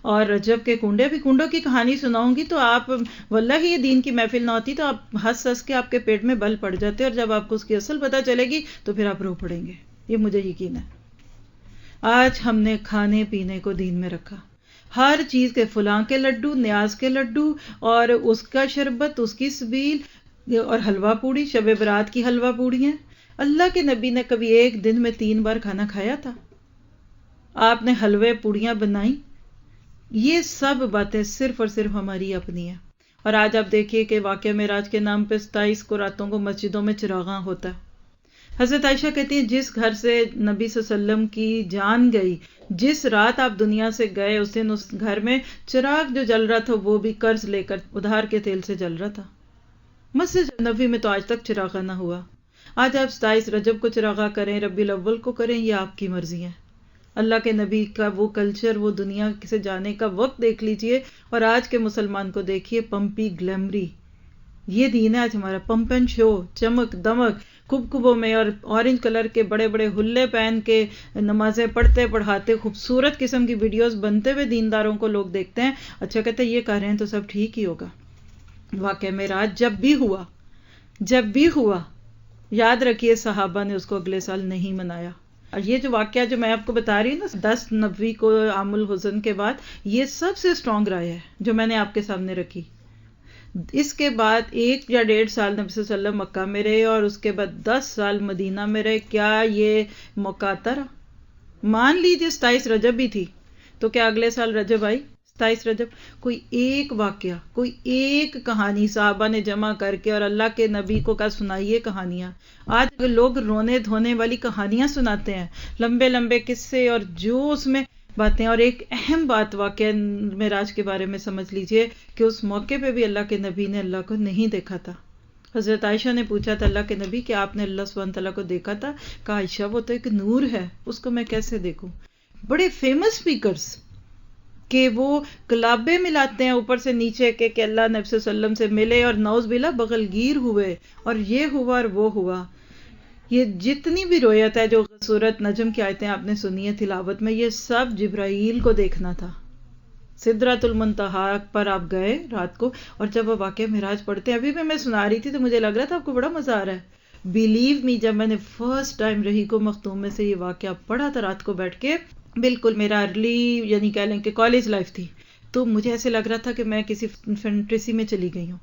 اور رجب کے کنڈے. ابھی کنڈوں کی کہانی سناؤں گی تو آپ، واللہ ہی یہ دین کی محفل نہ ہوتی تو آپ ہنس کے آپ کے پیٹ میں بل پڑ جاتے، اور جب آپ کو اس کی اصل پتہ چلے گی تو پھر آپ رو پڑیں گے. یہ مجھے یقین ہے. آج ہم نے کھانے پینے کو دین میں رکھا، ہر چیز کے، فلاں کے لڈو، نیاز کے لڈو، اور اس کا شربت، اس کی سبیل، اور حلوہ پوڑی، شب برات کی حلوہ پوڑی ہیں. اللہ کے نبی نے کبھی ایک دن میں 3 بار کھانا کھایا تھا؟ آپ نے حلوے پوڑیاں بنائیں. یہ سب باتیں صرف اور صرف ہماری اپنی ہیں. اور آج آپ دیکھیے کہ واقعہ معراج کے نام پہ 27 کو راتوں کو مسجدوں میں چراغاں ہوتا ہے. حضرت عائشہ کہتی ہیں جس گھر سے نبی صلی اللہ علیہ وسلم کی جان گئی، جس رات آپ دنیا سے گئے، اس دن اس گھر میں چراغ جو جل رہا تھا وہ بھی قرض لے کر ادھار کے تیل سے جل رہا تھا. مسجد نبوی میں تو آج تک چراغاں نہ ہوا. آج آپ 27 رجب کو چراغاں کریں، ربیع الاول کو کریں، یہ آپ کی مرضی ہے. اللہ کے نبی کا وہ کلچر، وہ دنیا سے جانے کا وقت دیکھ لیجئے، اور آج کے مسلمان کو دیکھیے پمپی گلیمری. یہ دین ہے آج ہمارا، پمپ اینڈ شو، چمک دمک، کبکبوں میں، اور اورنج کلر کے بڑے بڑے ہلے پہن کے نمازیں پڑھتے پڑھاتے خوبصورت قسم کی ویڈیوز بنتے ہوئے دینداروں کو لوگ دیکھتے ہیں. اچھا کہتے ہیں یہ کر رہے ہیں تو سب ٹھیک ہی ہوگا. واقعہ معراج جب بھی ہوا یاد رکھیے صحابہ نے اس کو اگلے سال نہیں منایا. اور یہ جو واقعہ جو میں آپ کو بتا رہی ہوں نا 10 نبوی کو عام الحزن کے بعد، یہ سب سے سٹرونگ رائے ہے جو میں نے آپ کے سامنے رکھی. اس کے بعد 1 یا 1.5 سال نبی صلی اللہ علیہ وسلم مکہ میں رہے، اور اس کے بعد 10 سال مدینہ میں رہے. کیا یہ موقع آتا رہا؟ مان لیجیے 27 رجب بھی تھی تو کیا اگلے سال رجب آئی؟ 27 رجب. کوئی ایک واقعہ، کوئی ایک کہانی صحابہ نے جمع کر کے، اور اللہ کے نبی کو کا سنائیے کہانیاں. آج لوگ رونے دھونے والی کہانیاں سناتے ہیں، لمبے لمبے قصے، اور جو اس میں باتیں. اور ایک اہم بات واقعہ معراج کے بارے میں سمجھ لیجئے کہ اس موقع پہ بھی اللہ کے نبی نے اللہ کو نہیں دیکھا تھا. حضرت عائشہ نے پوچھا تھا اللہ کے نبی کہ آپ نے اللہ سبحانہ تعالیٰ کو دیکھا تھا؟ کہا عائشہ وہ تو ایک نور ہے، اس کو میں کیسے دیکھوں. بڑے فیمس سپیکرز کہ وہ کلابے ملاتے ہیں اوپر سے نیچے کے کہ اللہ نبی صلی اللہ علیہ وسلم سے ملے، اور نعوذ باللہ بغل گیر ہوئے، اور یہ ہوا اور وہ ہوا. یہ جتنی بھی روایت ہے جو سورۃ نجم کی آیتیں آپ نے سنی ہے تلاوت میں، یہ سب جبرائیل کو دیکھنا تھا. سدرۃ المنتہا پر آپ گئے رات کو، اور جب وہ واقعہ معراج پڑھتے ہیں، ابھی بھی میں سنا رہی تھی تو مجھے لگ رہا تھا آپ کو بڑا مزہ آ رہا ہے. بیلیو می، جب میں نے فرسٹ ٹائم رہی کو مختوم میں سے یہ واقعہ پڑھا تھا رات کو بیٹھ کے، بالکل میرا ارلی یعنی کہہ لیں کہ کالج لائف تھی، تو مجھے ایسے لگ رہا تھا کہ میں کسی فینٹیسی میں چلی گئی ہوں.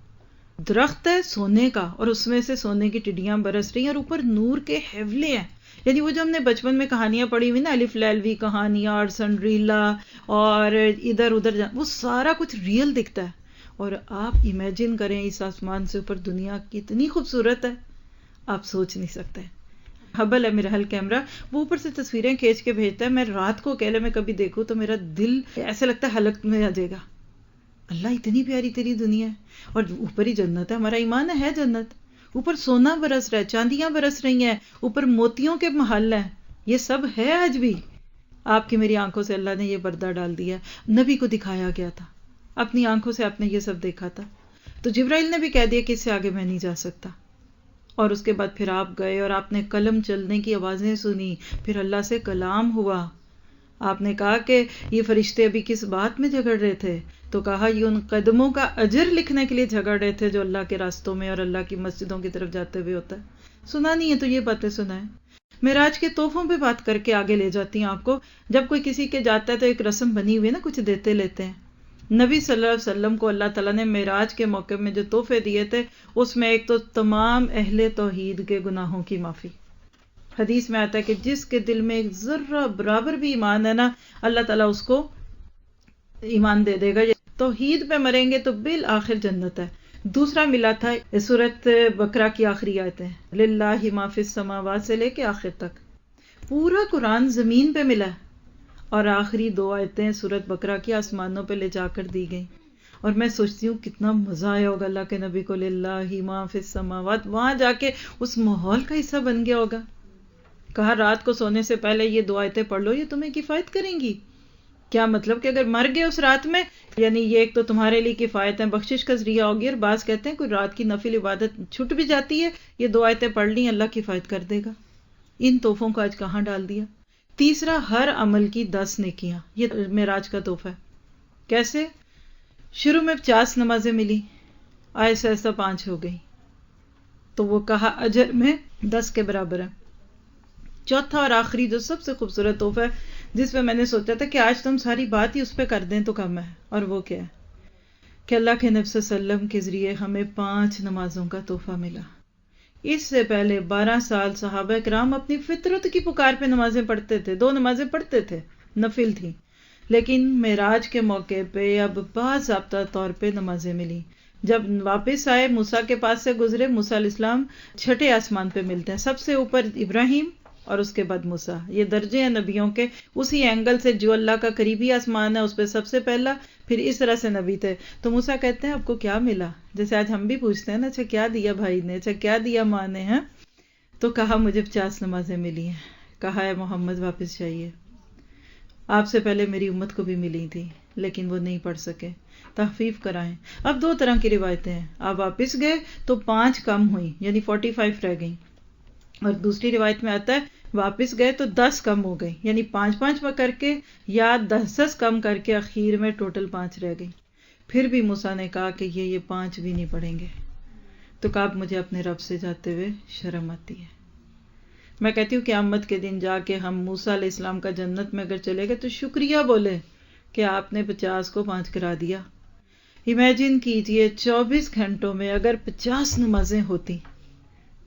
درخت ہے سونے کا، اور اس میں سے سونے کی ٹڈیاں برس رہی ہیں، اور اوپر نور کے حیولے ہیں. یعنی وہ جو ہم نے بچپن میں کہانیاں پڑھی ہوئی نا، الف لیلوی کہانیاں اور سنڈریلا اور ادھر ادھر، وہ سارا کچھ ریئل دکھتا ہے. اور آپ امیجن کریں اس آسمان سے اوپر دنیا کتنی خوبصورت ہے، آپ سوچ نہیں سکتے. ہبل ہے میرا ہل کیمرہ، وہ اوپر سے تصویریں کھینچ کے بھیجتا ہے. میں رات کو اکیلے میں کبھی دیکھوں تو میرا دل ایسے لگتا ہے حلق میں آ جائے گا. اللہ اتنی پیاری تیری دنیا ہے، اور اوپر ہی جنت ہے. ہمارا ایمان ہے جنت، اوپر سونا برس رہا ہے، چاندیاں برس رہی ہیں، اوپر موتیوں کے محل ہیں. یہ سب ہے آج بھی. آپ کی میری آنکھوں سے اللہ نے یہ پردہ ڈال دیا. نبی کو دکھایا گیا تھا، اپنی آنکھوں سے آپ نے یہ سب دیکھا تھا. تو جبرائیل نے بھی کہہ دیا کہ اس سے آگے میں نہیں جا سکتا. اور اس کے بعد پھر آپ گئے اور آپ نے قلم چلنے کی آوازیں سنی، پھر اللہ سے کلام ہوا. آپ نے کہا کہ یہ فرشتے ابھی کس بات میں جھگڑ رہے تھے؟ تو کہا یہ ان قدموں کا اجر لکھنے کے لیے جھگڑ رہے تھے جو اللہ کے راستوں میں اور اللہ کی مسجدوں کی طرف جاتے ہوئے ہوتا ہے. سنا نہیں ہے تو یہ باتیں سنائیں. معراج کے تحفوں پہ بات کر کے آگے لے جاتی ہیں آپ کو. جب کوئی کسی کے جاتا ہے تو ایک رسم بنی ہوئی ہے نا، کچھ دیتے لیتے ہیں. نبی صلی اللہ علیہ وسلم کو اللہ تعالیٰ نے معراج کے موقع میں جو تحفے دیے تھے، اس میں ایک تو تمام اہل توحید کے گناہوں کی معافی. حدیث میں آتا ہے کہ جس کے دل میں ایک ذرہ برابر بھی ایمان ہے نا، اللہ تعالیٰ اس کو ایمان دے دے گا. توحید پہ مریں گے تو بالآخر جنت ہے. دوسرا ملا تھا سورۃ بقرہ کی آخری آیتیں، للہ ما فی السماوات سے لے کے آخر تک. پورا قرآن زمین پہ ملا ہے، اور آخری 2 آیتیں سورۃ بقرہ کی آسمانوں پہ لے جا کر دی گئیں. اور میں سوچتی ہوں کتنا مزہ آیا ہوگا اللہ کے نبی کو، للہ ما فی السماوات، وہاں جا کے اس ماحول کا حصہ بن گیا ہوگا. کہا رات کو سونے سے پہلے یہ 2 آیتیں پڑھ لو، یہ تمہیں کفایت کریں گی. کیا مطلب کہ اگر مر گئے اس رات میں، یعنی یہ ایک تو تمہارے لیے کفایت ہے، بخشش کا ذریعہ ہوگی. اور بعض کہتے ہیں کوئی رات کی نفل عبادت چھٹ بھی جاتی ہے، یہ 2 آیتیں پڑھ لی اللہ کفایت کر دے گا. ان تحفوں کو آج کہاں ڈال دیا. تیسرا، ہر عمل کی 10 نیکیاں. یہ معراج کا تحفہ ہے. کیسے؟ شروع میں 50 نمازیں ملی، آہستہ آہستہ 5 ہو گئی، تو وہ کہا اجر میں 10 کے برابر ہے. چوتھا اور آخری جو سب سے خوبصورت تحفہ ہے، جس پہ میں نے سوچا تھا کہ آج تم ساری بات ہی اس پہ کر دیں تو کم ہے، اور وہ کیا ہے کہ اللہ کے نبی صلی اللہ علیہ وسلم کے ذریعے ہمیں 5 نمازوں کا تحفہ ملا. اس سے پہلے 12 سال صحابہ کرام اپنی فطرت کی پکار پہ نمازیں پڑھتے تھے، 2 نمازیں پڑھتے تھے، نفل تھی. لیکن معراج کے موقع پہ اب باضابطہ طور پہ نمازیں ملی. جب واپس آئے، موسیٰ کے پاس سے گزرے. موسیٰ علیہ السلام 6 آسمان پہ ملتے ہیں، سب سے اوپر ابراہیم اور اس کے بعد موسیٰ. یہ درجے ہیں نبیوں کے. اسی اینگل سے جو اللہ کا قریبی آسمان ہے اس پہ سب سے پہلا، پھر اس طرح سے نبی تھے. تو موسیٰ کہتے ہیں آپ کو کیا ملا؟ جیسے آج ہم بھی پوچھتے ہیں نا، اچھا کیا دیا بھائی نے، اچھا کیا دیا ماں نے، ہیں؟ تو کہا مجھے 50 نمازیں ملی ہیں. کہا ہے محمد واپس جائیے، آپ سے پہلے میری امت کو بھی ملی تھی لیکن وہ نہیں پڑھ سکے، تخفیف کرائیں. اب 2 طرح کی روایتیں ہیں. آپ واپس گئے تو 5 کم ہوئی، یعنی 45 رہ گئیں. اور دوسری روایت میں آتا ہے واپس گئے تو 10 کم ہو گئی، یعنی 5 کر کے یا 10 کم کر کے اخیر میں ٹوٹل 5 رہ گئی. پھر بھی موسیٰ نے کہا کہ یہ 5 بھی نہیں پڑھیں گے. تو کہا مجھے اپنے رب سے جاتے ہوئے شرم آتی ہے. میں کہتی ہوں قیامت کے دن جا کے ہم موسیٰ علیہ السلام کا جنت میں اگر چلے گئے تو شکریہ بولے کہ آپ نے 50 کو 5 کرا دیا. امیجن کیجئے 24 گھنٹوں میں اگر 50 نمازیں ہوتی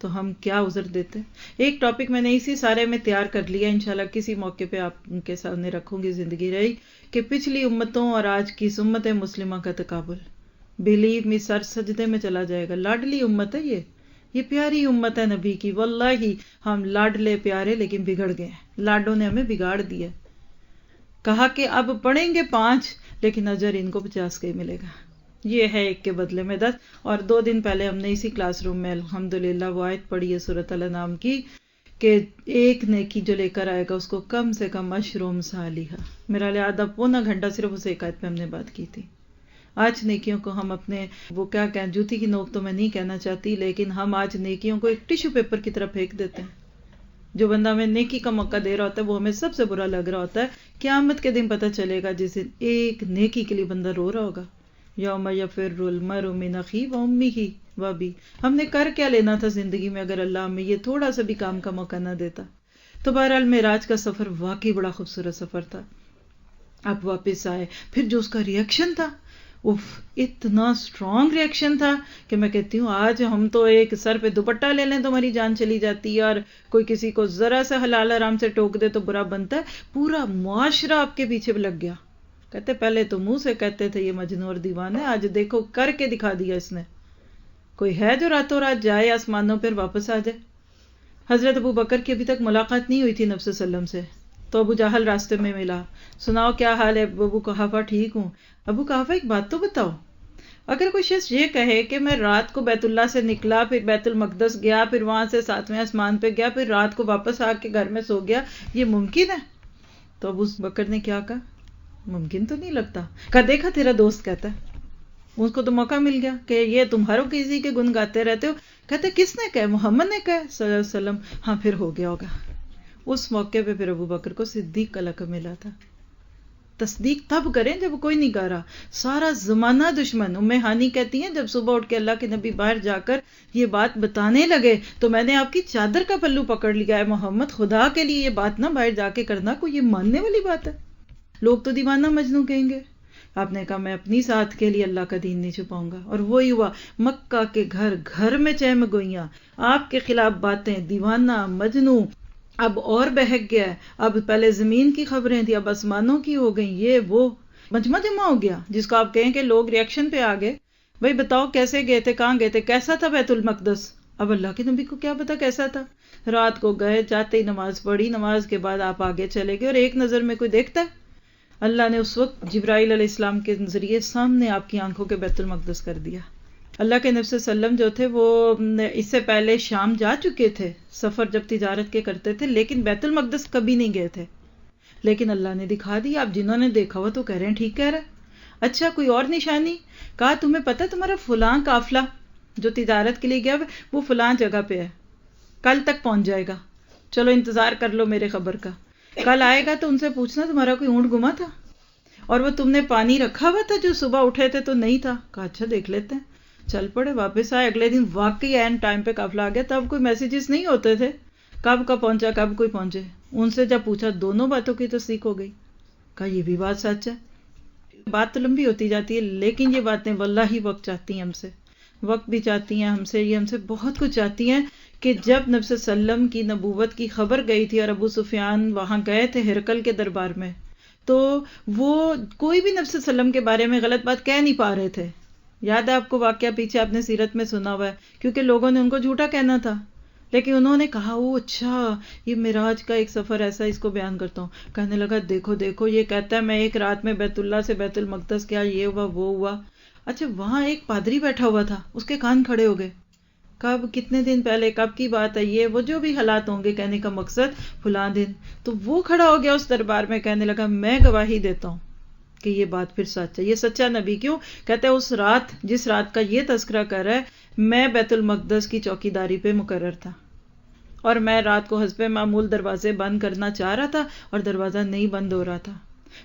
تو ہم کیا عذر دیتے. ایک ٹاپک میں نے اسی سارے میں تیار کر لیا، انشاءاللہ کسی موقع پہ آپ کے سامنے رکھوں گی، زندگی رہی، کہ پچھلی امتوں اور آج کی امت مسلمہ کا تقابل. بلیو می، سر سجدے میں چلا جائے گا. لاڈلی امت ہے یہ پیاری امت ہے نبی کی. واللہ ہم لاڈلے پیارے لیکن بگڑ گئے ہیں، لاڈوں نے ہمیں بگاڑ دیا. کہا کہ اب پڑھیں گے 5 لیکن اجر ان کو 50 کا ہی ملے گا. یہ ہے 1 کے بدلے میں 10. اور 2 دن پہلے ہم نے اسی کلاس روم میں الحمدللہ وہ آیت پڑھی ہے سورۃ الانعام کی کہ 1 نیکی جو لے کر آئے گا اس کو کم سے کم 10 صالحہ. میرا لئے آدھا پونا گھنٹہ صرف اس ایک آیت پہ ہم نے بات کی تھی. آج نیکیوں کو ہم اپنے وہ کیا کہیں، جوتی کی نوک تو میں نہیں کہنا چاہتی، لیکن ہم آج نیکیوں کو ایک ٹیشو پیپر کی طرف پھینک دیتے ہیں. جو بندہ ہمیں نیکی کا موقع دے رہا ہوتا ہے وہ ہمیں سب سے برا لگ رہا ہوتا ہے. قیامت کے دن پتہ چلے گا جس دن ایک نیکی کے لیے بندہ رو رہا ہوگا. یوم یفر المرء من اخیہ وامہ وابیہ. ہم نے کر کیا لینا تھا زندگی میں اگر اللہ ہمیں یہ تھوڑا سا بھی کام کا موقع نہ دیتا. تو بہرحال معراج کا سفر واقعی بڑا خوبصورت سفر تھا. آپ واپس آئے، پھر جو اس کا ریئیکشن تھا، اتنا اسٹرانگ ریئیکشن تھا کہ میں کہتی ہوں آج ہم تو ایک سر پہ دوپٹہ لے لیں تو ہماری جان چلی جاتی ہے، اور کوئی کسی کو ذرا سا حلال حرام سے ٹوک دے تو برا بنتا ہے. پورا معاشرہ آپ کے پیچھے لگ گیا. کہتے پہلے تو منہ سے کہتے تھے یہ مجنون اور دیوانہ ہے، آج دیکھو کر کے دکھا دیا اس نے. کوئی ہے جو راتوں رات جائے آسمانوں پر واپس آ جائے؟ حضرت ابو بکر کی ابھی تک ملاقات نہیں ہوئی تھی نبی صلی اللہ علیہ وسلم سے، تو ابو جہل راستے میں ملا، سناؤ کیا حال ہے؟ ابو قحافہ ٹھیک ہوں۔ ابو قحافہ ایک بات تو بتاؤ، اگر کوئی شخص یہ کہے کہ میں رات کو بیت اللہ سے نکلا، پھر بیت المقدس گیا، پھر وہاں سے 7ویں آسمان پہ گیا، پھر رات کو واپس آ کے گھر میں سو گیا، یہ ممکن ہے؟ تو ابو بکر نے کیا کہا؟ ممکن تو نہیں لگتا۔ کہا دیکھا تیرا دوست کہتا ہے، اس کو تو موقع مل گیا کہ یہ تمہاروں کسی کے گن گاتے رہتے ہو۔ کہتے کس نے کہا؟ محمد نے کہا صلی اللہ علیہ وسلم۔ ہاں پھر ہو گیا ہوگا۔ اس موقع پہ پھر ابو بکر کو صدیق کا لقب ملا تھا۔ تصدیق تب کریں جب کوئی نہیں کر رہا، سارا زمانہ دشمن۔ ام ہانی کہتی ہیں جب صبح اٹھ کے اللہ کے نبی باہر جا کر یہ بات بتانے لگے تو میں نے آپ کی چادر کا پلو پکڑ لیا ہے، محمد خدا کے لیے یہ بات نہ باہر جا کے کرنا، کوئی یہ ماننے والی بات ہے؟ لوگ تو دیوانہ مجنوں کہیں گے۔ آپ نے کہا میں اپنی ساتھ کے لیے اللہ کا دین نہیں چھپاؤں گا، اور وہی ہوا۔ مکہ کے گھر گھر میں چہم گوئیاں، آپ کے خلاف باتیں، دیوانہ مجنوں، اب اور بہک گیا ہے، اب پہلے زمین کی خبریں تھی اب آسمانوں کی ہو گئیں، یہ وہ مجمع جمع ہو گیا جس کو آپ کہیں کہ لوگ ریئیکشن پہ آ گئے۔ بھئی بتاؤ کیسے گئے تھے، کہاں گئے تھے، کیسا تھا بیت المقدس؟ اب اللہ کے نبی کو کیا پتا کیسا تھا؟ رات کو گئے، جاتے ہی نماز پڑھی، نماز کے بعد آپ آگے چلے گئے، اور ایک نظر میں کوئی دیکھتا ہے؟ اللہ نے اس وقت جبرائیل علیہ السلام کے ذریعے سامنے آپ کی آنکھوں کے بیت المقدس کر دیا۔ اللہ کے نبی صلی اللہ علیہ وسلم جو تھے وہ اس سے پہلے شام جا چکے تھے، سفر جب تجارت کے کرتے تھے، لیکن بیت المقدس کبھی نہیں گئے تھے، لیکن اللہ نے دکھا دیا۔ آپ جنہوں نے دیکھا ہوا تو کہہ رہے ہیں ٹھیک کہہ رہا ہے۔ اچھا کوئی اور نشانی؟ کہا تمہیں پتہ تمہارا فلاں قافلہ جو تجارت کے لیے گیا وہ فلاں جگہ پہ ہے، کل تک پہنچ جائے گا، چلو انتظار کر لو میرے خبر کا، کل آئے گا تو ان سے پوچھنا تمہارا کوئی اونٹ گما تھا، اور وہ تم نے پانی رکھا ہوا تھا جو صبح اٹھے تھے تو نہیں تھا؟ کہا اچھا دیکھ لیتے ہیں۔ چل پڑے، واپس آئے، اگلے دن واقعی اینڈ ٹائم پہ قافلہ آ گیا۔ تب کوئی میسیجز نہیں ہوتے تھے کب کا پہنچا کب کوئی پہنچے، ان سے جب پوچھا دونوں باتوں کی تصدیق ہو گئی۔ کہا یہ بھی بات سچ ہے۔ بات تو لمبی ہوتی جاتی ہے، لیکن یہ باتیں واللہ ہی وقت چاہتی ہیں ہم سے، وقت بھی چاہتی ہیں ہم سے، یہ ہم سے بہت کچھ چاہتی ہیں کہ جب نبی صلی اللہ علیہ وسلم کی نبوت کی خبر گئی تھی اور ابو سفیان وہاں گئے تھے ہرقل کے دربار میں، تو وہ کوئی بھی نبی صلی اللہ علیہ وسلم کے بارے میں غلط بات کہہ نہیں پا رہے تھے۔ یاد ہے آپ کو واقعہ، پیچھے آپ نے سیرت میں سنا ہوا ہے، کیونکہ لوگوں نے ان کو جھوٹا کہنا تھا، لیکن انہوں نے کہا او اچھا یہ معراج کا ایک سفر ایسا، اس کو بیان کرتا ہوں۔ کہنے لگا دیکھو دیکھو یہ کہتا ہے میں ایک رات میں بیت اللہ سے بیت المقدس کیا، یہ ہوا وہ ہوا۔ اچھا وہاں ایک پادری بیٹھا ہوا تھا، اس کے کان کھڑے ہو گئے، کب کتنے دن پہلے کب کی بات ہے، یہ وہ جو بھی حالات ہوں گے، کہنے کا مقصد فلاں دن۔ تو وہ کھڑا ہو گیا اس دربار میں، کہنے لگا میں گواہی دیتا ہوں کہ یہ بات پھر سچ ہے، یہ سچا نبی۔ کیوں؟ کہتے ہیں اس رات جس رات کا یہ تذکرہ کر رہا ہے میں بیت المقدس کی چوکیداری پہ مقرر تھا، اور میں رات کو حسب معمول دروازے بند کرنا چاہ رہا تھا اور دروازہ نہیں بند ہو رہا تھا۔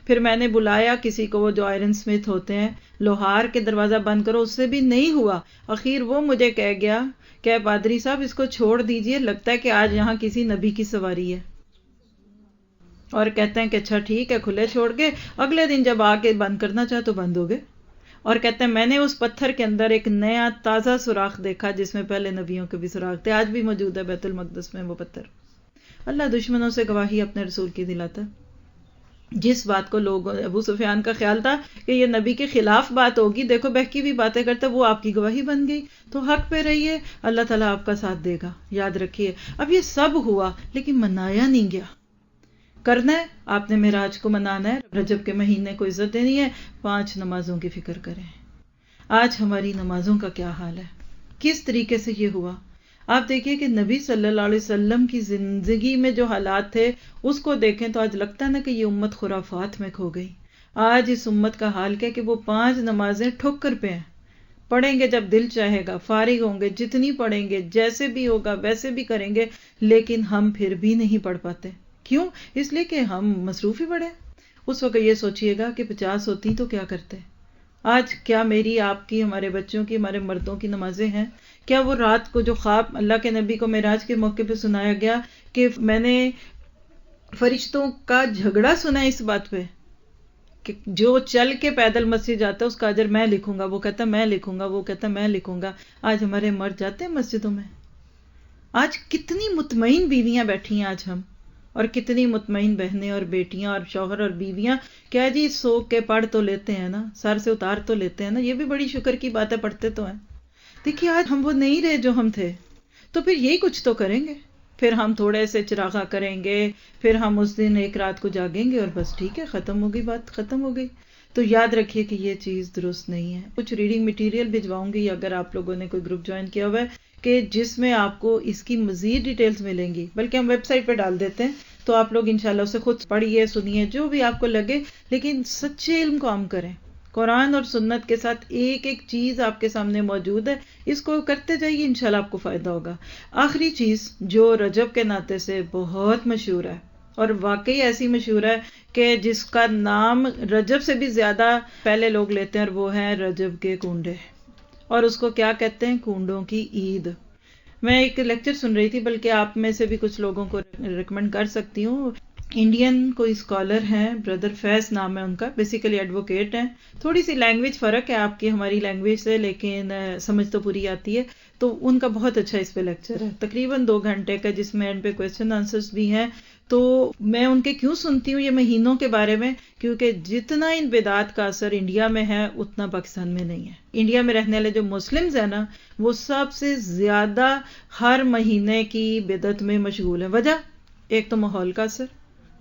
پھر میں نے بلایا کسی کو، وہ جو آئرن سمتھ ہوتے ہیں، لوہار کے دروازہ بند کرو، اس سے بھی نہیں ہوا۔ اخیر وہ مجھے کہہ گیا کہ پادری صاحب اس کو چھوڑ دیجئے، لگتا ہے کہ آج یہاں کسی نبی کی سواری ہے، اور کہتے ہیں کہ اچھا ٹھیک ہے، کھلے چھوڑ گئے۔ اگلے دن جب آ کے بند کرنا چاہا تو بند ہو گئے، اور کہتے ہیں میں نے اس پتھر کے اندر ایک نیا تازہ سوراخ دیکھا جس میں پہلے نبیوں کے بھی سوراخ تھے، آج بھی موجود ہے بیت المقدس میں وہ پتھر۔ اللہ دشمنوں سے گواہی اپنے رسول کی دلاتا ہے۔ جس بات کو لوگ، ابو سفیان کا خیال تھا کہ یہ نبی کے خلاف بات ہوگی، دیکھو بہکی بھی باتیں کرتا، وہ آپ کی گواہی بن گئی، تو حق پہ رہیے، اللہ تعالیٰ آپ کا ساتھ دے گا، یاد رکھیے۔ اب یہ سب ہوا لیکن منایا نہیں گیا۔ کرنا ہے آپ نے معراج کو منانا ہے، رجب کے مہینے کو عزت دینی ہے، 5 نمازوں کی فکر کریں۔ آج ہماری نمازوں کا کیا حال ہے، کس طریقے سے یہ ہوا؟ آپ دیکھیے کہ نبی صلی اللہ علیہ وسلم کی زندگی میں جو حالات تھے اس کو دیکھیں تو آج لگتا ہے نا کہ یہ امت خرافات میں کھو گئی۔ آج اس امت کا حال کیا کہ وہ 5 نمازیں ٹھوکر پہ ہیں، پڑھیں گے جب دل چاہے گا، فارغ ہوں گے جتنی پڑھیں گے، جیسے بھی ہوگا ویسے بھی کریں گے، لیکن ہم پھر بھی نہیں پڑھ پاتے۔ کیوں؟ اس لیے کہ ہم مصروف ہی بڑے۔ اس وقت یہ سوچئے گا کہ 50 ہوتی تو کیا کرتے۔ آج کیا میری، آپ کی، ہمارے بچوں کی، ہمارے مردوں کی نمازیں ہیں؟ کیا وہ رات کو جو خواب اللہ کے نبی کو معراج کے موقع پہ سنایا گیا کہ میں نے فرشتوں کا جھگڑا سنا اس بات پہ کہ جو چل کے پیدل مسجد جاتا ہے اس کا اجر میں لکھوں گا، وہ کہتا میں لکھوں گا، وہ کہتا میں لکھوں گا۔ آج ہمارے مرد جاتے ہیں مسجدوں میں؟ آج کتنی مطمئن بیویاں بیٹھی ہیں آج ہم، اور کتنی مطمئن بہنیں اور بیٹیاں اور شوہر اور بیویاں، کیا جی سو کے پڑھ تو لیتے ہیں نا، سر سے اتار تو لیتے ہیں نا، یہ بھی بڑی شکر کی بات ہے، پڑھتے تو ہیں۔ دیکھیے آج ہم وہ نہیں رہے جو ہم تھے، تو پھر یہی کچھ تو کریں گے پھر ہم تھوڑے سے چراغاں کریں گے، پھر ہم اس دن ایک رات کو جاگیں گے اور بس ٹھیک ہے، ختم ہو گئی بات، ختم ہو گئی. تو یاد رکھیے کہ یہ چیز درست نہیں ہے. کچھ ریڈنگ مٹیریل بھجواؤں گی اگر آپ لوگوں نے کوئی گروپ جوائن کیا ہوا ہے کہ جس میں آپ کو اس کی مزید ڈیٹیلز ملیں گی، بلکہ ہم ویب سائٹ پہ ڈال دیتے ہیں تو آپ لوگ انشاءاللہ اسے خود پڑھیے، سنیے، جو بھی آپ کو لگے، لیکن سچے علم کو عام کریں. قرآن اور سنت کے ساتھ ایک ایک چیز آپ کے سامنے موجود ہے، اس کو کرتے جائیے، انشاءاللہ آپ کو فائدہ ہوگا. آخری چیز جو رجب کے ناطے سے بہت مشہور ہے اور واقعی ایسی مشہور ہے کہ جس کا نام رجب سے بھی زیادہ پہلے لوگ لیتے ہیں، اور وہ ہے رجب کے کنڈے. اور اس کو کیا کہتے ہیں؟ کنڈوں کی عید. میں ایک لیکچر سن رہی تھی، بلکہ آپ میں سے بھی کچھ لوگوں کو ریکمنڈ کر سکتی ہوں. انڈین کوئی اسکالر ہیں، بردر فیض نام ہے ان کا، بیسیکلی ایڈوکیٹ ہیں. تھوڑی سی لینگویج فرق ہے آپ کی ہماری لینگویج سے، لیکن سمجھ تو پوری آتی ہے. تو ان کا بہت اچھا اس پہ لیکچر ہے، تقریباً 2 گھنٹے کا، جس میں ان پہ کویسچن آنسرز بھی ہیں. تو میں ان کے کیوں سنتی ہوں یہ مہینوں کے بارے میں، کیونکہ جتنا ان بدعات کا اثر انڈیا میں ہے اتنا پاکستان میں نہیں ہے. انڈیا میں رہنے والے جو مسلمز ہیں نا، وہ سب سے زیادہ ہر مہینے کی بدعت میں مشغول ہیں. وجہ ایک تو ماحول کا اثر،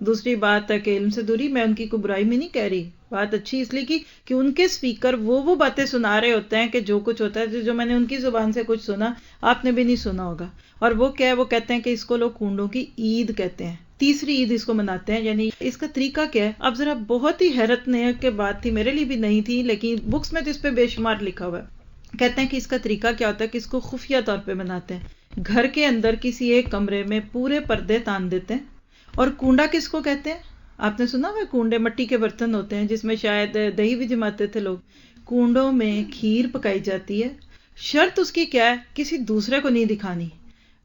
دوسری بات ہے کہ علم سے دوری. میں ان کی کوئی برائی میں نہیں کہہ رہی، بات اچھی اس لیے کی کہ ان کے سپیکر وہ باتیں سنا رہے ہوتے ہیں کہ جو کچھ ہوتا ہے، جو میں نے ان کی زبان سے کچھ سنا آپ نے بھی نہیں سنا ہوگا. اور وہ کیا ہے، وہ کہتے ہیں کہ اس کو لوگ کنڈوں کی عید کہتے ہیں، تیسری عید اس کو مناتے ہیں. یعنی اس کا طریقہ کیا ہے؟ اب ذرا بہت ہی حیرت کے بات تھی، میرے لیے بھی نہیں تھی، لیکن بکس میں تو اس پہ بے شمار لکھا ہوا ہے. کہتے ہیں کہ اس کا طریقہ کیا ہوتا ہے کہ اس کو خفیہ طور پہ مناتے ہیں. گھر کے اندر کسی ایک کمرے میں پورے پردے تان دیتے ہیں. اور کنڈا کس کو کہتے ہیں؟ آپ نے سنا ہوا کنڈے مٹی کے برتن ہوتے ہیں جس میں شاید دہی بھی جماتے تھے لوگ. کنڈوں میں کھیر پکائی جاتی ہے. شرط اس کی کیا ہے؟ کسی دوسرے کو نہیں دکھانی.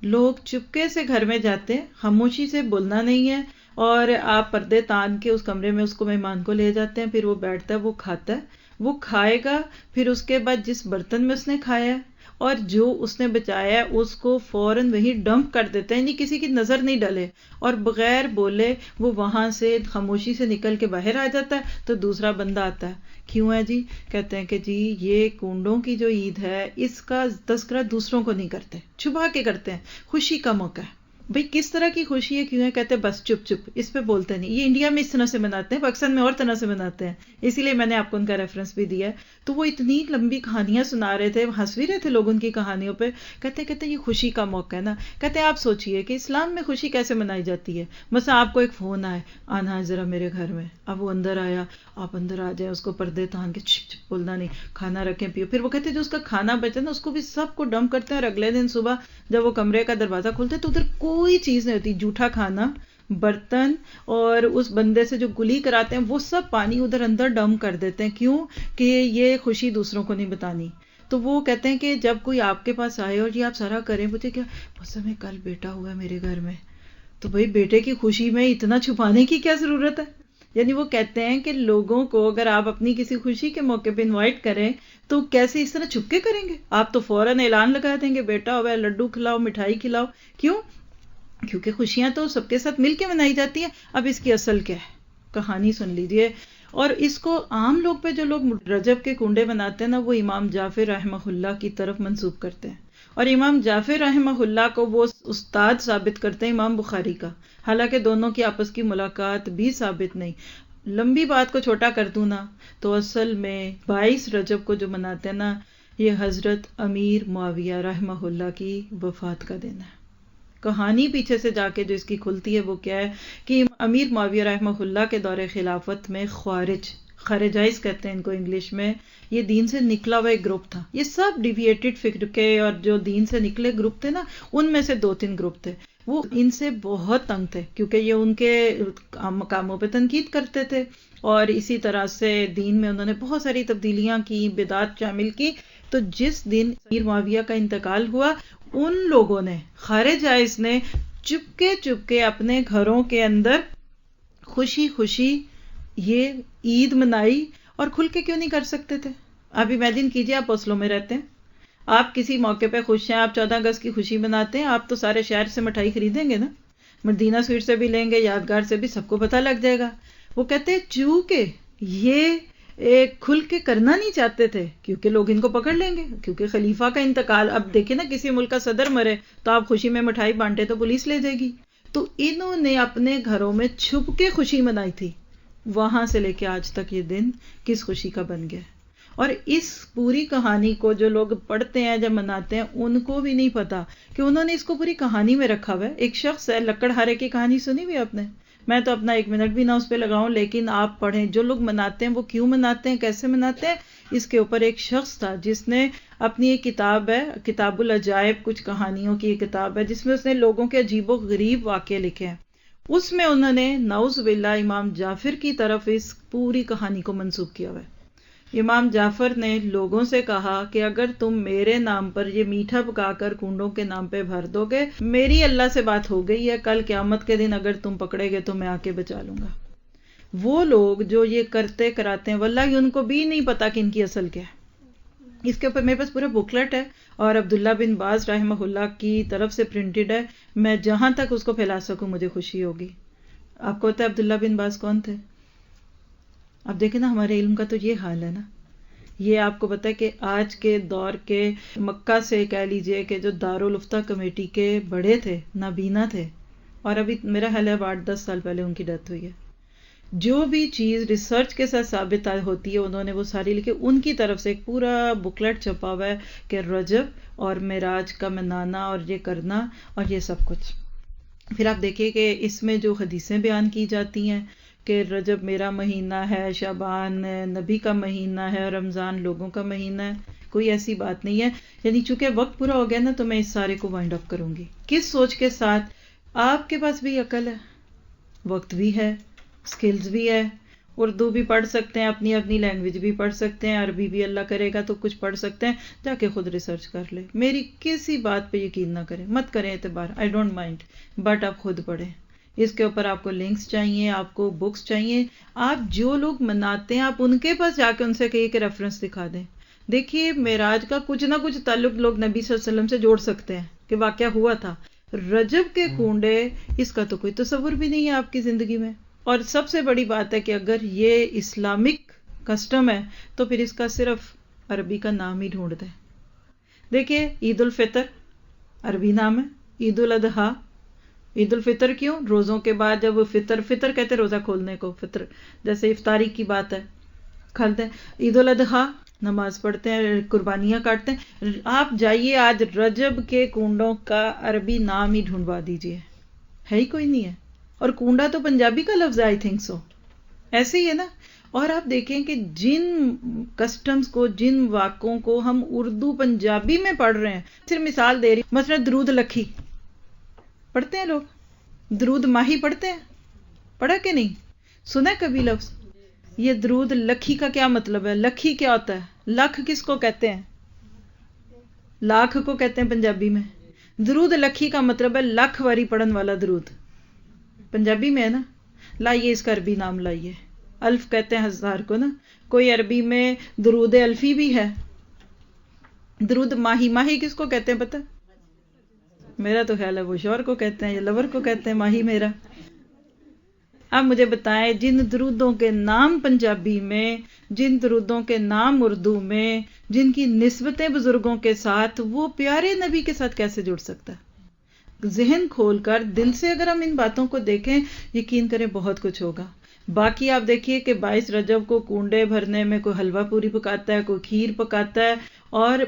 لوگ چپکے سے گھر میں جاتے ہیں، خاموشی سے بولنا نہیں ہے، اور آپ پردے تان کے اس کمرے میں اس کو مہمان کو لے جاتے ہیں. پھر وہ بیٹھتا ہے، وہ کھاتا ہے، وہ کھائے گا، پھر اس کے بعد جس برتن میں اس نے کھایا ہے اور جو اس نے بچایا ہے اس کو فوراً وہی ڈمپ کر دیتے ہیں. یعنی کسی کی نظر نہیں ڈالے اور بغیر بولے وہ وہاں سے خاموشی سے نکل کے باہر آ جاتا ہے. تو دوسرا بندہ آتا ہے، کیوں ہے جی؟ کہتے ہیں کہ جی یہ کنڈوں کی جو عید ہے اس کا تذکرہ دوسروں کو نہیں کرتے، چھپا کے کرتے ہیں، خوشی کا موقع ہے. بھئی کس طرح کی خوشی ہے؟ کیوں ہے؟ کہتے ہیں بس چپ چپ، اس پہ بولتے نہیں. یہ انڈیا میں اس طرح سے مناتے ہیں، پاکستان میں اور طرح سے مناتے ہیں، اسی لیے میں نے آپ کو ان کا ریفرنس بھی دیا ہے. تو وہ اتنی لمبی کہانیاں سنا رہے تھے، ہنس بھی رہے تھے لوگ ان کی کہانیوں پہ. کہتے یہ خوشی کا موقع ہے نا. کہتے ہیں آپ سوچئے کہ اسلام میں خوشی کیسے منائی جاتی ہے. مثلا آپ کو ایک فون آئے، آنا ہے ذرا میرے گھر میں. اب وہ اندر آیا، آپ اندر آ جائیں، اس کو پردے تان کے چپ چپ بولنا نہیں، کھانا رکھیں، پیو. پھر وہ کہتے ہیں جو اس کا کھانا بچے نا اس کو بھی سب کو ڈمپ کرتے ہیں، اور اگلے دن صبح جب وہ کمرے کا دروازہ کھولتے تو ادھر کوئی چیز نہیں ہوتی. جھوٹا کھانا، برتن، اور اس بندے سے جو گلی کراتے ہیں وہ سب پانی ادھر اندر ڈمپ کر دیتے ہیں. کیوں؟ کہ یہ خوشی دوسروں کو نہیں بتانی. تو وہ کہتے ہیں کہ جب کوئی آپ کے پاس آئے اور یہ آپ سارا کریں، پوچھے کیا بس میں کل بیٹا ہوا ہے میرے گھر میں، تو بھئی بیٹے کی خوشی میں اتنا چھپانے کی کیا ضرورت ہے؟ یعنی وہ کہتے ہیں کہ لوگوں کو اگر آپ اپنی کسی خوشی کے موقع پہ انوائٹ کریں تو کیسے اس طرح چھپ کے کریں گے؟ آپ تو فوراً اعلان لگا دیں گے بیٹا ہوا ہے، لڈو کھلاؤ، مٹھائی کھلاؤ. کیوں؟ کیونکہ خوشیاں تو سب کے ساتھ مل کے منائی جاتی ہیں. اب اس کی اصل کیا ہے؟ کہانی سن لیجئے. اور اس کو عام لوگ پہ جو لوگ رجب کے کنڈے مناتے ہیں نا، وہ امام جعفر رحمہ اللہ کی طرف منسوب کرتے ہیں. اور امام جعفر رحمہ اللہ کو وہ استاد ثابت کرتے ہیں امام بخاری کا، حالانکہ دونوں کی آپس کی ملاقات بھی ثابت نہیں. لمبی بات کو چھوٹا کر دوں نا، تو اصل میں 22 رجب کو جو مناتے ہیں نا، یہ حضرت امیر معاویہ رحمہ اللہ کی وفات کا دن ہے. کہانی پیچھے سے جا کے جو اس کی کھلتی ہے وہ کیا ہے کہ امیر معاویہ رحمہ اللہ کے دور خلافت میں خارجائز کہتے ہیں ان کو انگلش میں، یہ دین سے نکلا ہوا ایک گروپ تھا. یہ سب ڈیویٹڈ فکر کے اور جو دین سے نکلے گروپ تھے نا، ان میں سے 2-3 گروپ تھے. وہ ان سے بہت تنگ تھے کیونکہ یہ ان کے کاموں پہ تنقید کرتے تھے، اور اسی طرح سے دین میں انہوں نے بہت ساری تبدیلیاں کی، بدعات شامل کی. تو جس دن امیر معاویہ کا انتقال ہوا، ان لوگوں نے، خارجائز نے، چپکے اپنے گھروں کے اندر خوشی خوشی یہ عید منائی. اور کھل کے کیوں نہیں کر سکتے تھے؟ آپ امیجن کیجئے، آپ اوسلو میں رہتے ہیں، آپ کسی موقع پہ خوش ہیں، آپ 14 اگست کی خوشی مناتے ہیں، آپ تو سارے شہر سے مٹھائی خریدیں گے نا، مدینہ سویٹ سے بھی لیں گے، یادگار سے بھی، سب کو پتہ لگ جائے گا. وہ کہتے ہیں چونکہ یہ ایک کھل کے کرنا نہیں چاہتے تھے کیونکہ لوگ ان کو پکڑ لیں گے، کیونکہ خلیفہ کا انتقال، اب دیکھیں نا کسی ملک کا صدر مرے تو آپ خوشی میں مٹھائی بانٹے تو پولیس لے جائے گی، تو انہوں نے اپنے گھروں میں چھپ کے خوشی منائی تھی، وہاں سے لے کے آج تک یہ دن کس خوشی کا بن گیا۔ اور اس پوری کہانی کو جو لوگ پڑھتے ہیں جب مناتے ہیں ان کو بھی نہیں پتا کہ انہوں نے اس کو پوری کہانی میں رکھا ہوا ہے۔ ایک شخص ہے، لکڑہارے کی کہانی سنی ہوئی آپ نے؟ میں تو اپنا 1 منٹ بھی نہ اس پہ لگاؤں، لیکن آپ پڑھیں، جو لوگ مناتے ہیں وہ کیوں مناتے ہیں، کیسے مناتے ہیں، اس کے اوپر ایک شخص تھا جس نے اپنی ایک کتاب ہے، کتاب العجائب، کچھ کہانیوں کی ایک کتاب ہے جس میں اس نے لوگوں کے عجیب و غریب واقعے لکھے ہیں، اس میں انہوں نے نعوذ باللہ امام جعفر کی طرف اس پوری کہانی کو منسوب کیا ہوا ہے۔ امام جعفر نے لوگوں سے کہا کہ اگر تم میرے نام پر یہ میٹھا پکا کر کنڈوں کے نام پہ بھر دو گے، میری اللہ سے بات ہو گئی ہے، کل قیامت کے دن اگر تم پکڑے گے تو میں آ کے بچا لوں گا۔ وہ لوگ جو یہ کرتے کراتے ہیں واللہ ان کو بھی نہیں پتا کہ ان کی اصل کیا ہے۔ اس کے اوپر میرے پاس پورا بکلٹ ہے اور عبداللہ بن باز رحمہ اللہ کی طرف سے پرنٹڈ ہے، میں جہاں تک اس کو پھیلا سکوں مجھے خوشی ہوگی۔ آپ کو پتا ہے عبداللہ بن باز کون تھے؟ اب دیکھیں نا، ہمارے علم کا تو یہ حال ہے نا، یہ آپ کو پتا ہے کہ آج کے دور کے مکہ سے کہہ لیجئے کہ جو دارالفتہ کمیٹی کے بڑے تھے، نابینا تھے، اور ابھی میرا خیال ہے 8-10 سال پہلے ان کی ڈیتھ ہوئی ہے۔ جو بھی چیز ریسرچ کے ساتھ ثابت ہوتی ہے انہوں نے وہ ساری لکھی، ان کی طرف سے ایک پورا بکلٹ چھپا ہوا ہے کہ رجب اور معراج کا منانا اور یہ کرنا اور یہ سب کچھ۔ پھر آپ دیکھیے کہ اس میں جو حدیثیں بیان کی جاتی ہیں کہ رجب میرا مہینہ ہے، شعبان نبی کا مہینہ ہے، رمضان لوگوں کا مہینہ ہے، کوئی ایسی بات نہیں ہے۔ یعنی چونکہ وقت پورا ہو گیا نا تو میں اس سارے کو وائنڈ اپ کروں گی کس سوچ کے ساتھ، آپ کے پاس بھی عقل ہے، وقت بھی ہے، سکلز بھی ہے، اردو بھی پڑھ سکتے ہیں، اپنی اپنی لینگویج بھی پڑھ سکتے ہیں، عربی بھی اللہ کرے گا تو کچھ پڑھ سکتے ہیں، جا کے خود ریسرچ کر لے، میری کسی بات پہ یقین نہ کریں، مت کریں اعتبار، آئی ڈونٹ مائنڈ، بٹ آپ خود پڑھیں۔ اس کے اوپر آپ کو لنکس چاہیے، آپ کو بکس چاہیے، آپ جو لوگ مناتے ہیں آپ ان کے پاس جا کے ان سے کہیے کہ ریفرنس دکھا دیں۔ دیکھیے معراج کا کچھ نہ کچھ تعلق لوگ نبی صلی اللہ علیہ وسلم سے جوڑ سکتے ہیں کہ واقعہ ہوا تھا، رجب کے کنڈے اس کا تو کوئی تصور بھی نہیں ہے آپ کی زندگی میں۔ اور سب سے بڑی بات ہے کہ اگر یہ اسلامک کسٹم ہے تو پھر اس کا صرف عربی کا نام ہی ڈھونڈ دیں۔ دیکھیے عید الفطر عربی نام ہے، عید الاضحیٰ، عید الفطر کیوں؟ روزوں کے بعد جب فطر کہتے ہیں روزہ کھولنے کو، فطر جیسے افطاری کی بات ہے، کھلتے ہیں۔ عید الاضحیٰ نماز پڑھتے ہیں، قربانیاں کاٹتے ہیں۔ آپ جائیے آج رجب کے کنڈوں کا عربی نام ہی ڈھونڈوا دیجئے، ہے ہی کوئی نہیں ہے۔ اور کنڈا تو پنجابی کا لفظ ہے، آئی تھنک سو، ایسے ہی ہے نا۔ اور آپ دیکھیں کہ جن کسٹمز کو، جن واقعوں کو ہم اردو پنجابی میں پڑھ رہے ہیں، صرف مثال دے رہی، مثلا درود لکھی پڑھتے ہیں لوگ، درود ماہی پڑھتے ہیں، پڑھا کہ نہیں؟ سنا کبھی لفظ؟ یہ درود لکھی کا کیا مطلب ہے؟ لکھی کیا ہوتا ہے؟ لاکھ کس کو کہتے ہیں؟ لاکھ کو کہتے ہیں پنجابی میں۔ درود لکھی کا مطلب ہے لاکھ واری پڑھن والا درود، پنجابی میں ہے نا۔ لائیے اس کا عربی نام لائیے، الف کہتے ہیں 1000 کو نا، کوئی عربی میں درود الفی بھی ہے۔ درود ماہی، ماہی کس کو کہتے ہیں پتہ؟ میرا تو خیال ہے وہ شوہر کو کہتے ہیں یا لور کو کہتے ہیں ماہی میرا۔ اب مجھے بتائیں جن درودوں کے نام پنجابی میں، جن درودوں کے نام اردو میں، جن کی نسبتیں بزرگوں کے ساتھ، وہ پیارے نبی کے ساتھ کیسے جڑ سکتا ہے؟ ذہن کھول کر دل سے اگر ہم ان باتوں کو دیکھیں، یقین کریں بہت کچھ ہوگا۔ باقی آپ دیکھیے کہ 22 رجب کو کنڈے بھرنے میں کوئی حلوہ پوری پکاتا ہے، کوئی کھیر پکاتا ہے، اور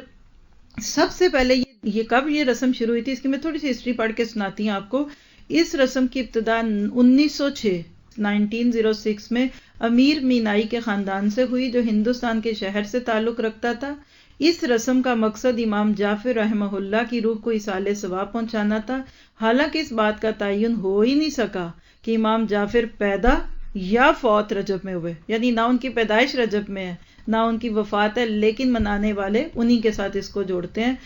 سب سے پہلے یہ کب یہ رسم شروع ہوئی تھی، اس کی میں تھوڑی سی ہسٹری پڑھ کے سناتی ہوں آپ کو۔ اس رسم کی ابتدا 1906 میں امیر مینائی کے خاندان سے ہوئی جو ہندوستان کے شہر سے تعلق رکھتا تھا۔ اس رسم کا مقصد امام جعفر رحمہ اللہ کی روح کو ایصال ثواب پہنچانا تھا، حالانکہ اس بات کا تعین ہو ہی نہیں سکا کہ امام جعفر پیدا یا فوت رجب میں ہوئے، یعنی نہ ان کی پیدائش رجب میں ہے نہ ان کی وفات ہے، لیکن منانے والے انہی کے ساتھ اس کو جوڑتے ہیں۔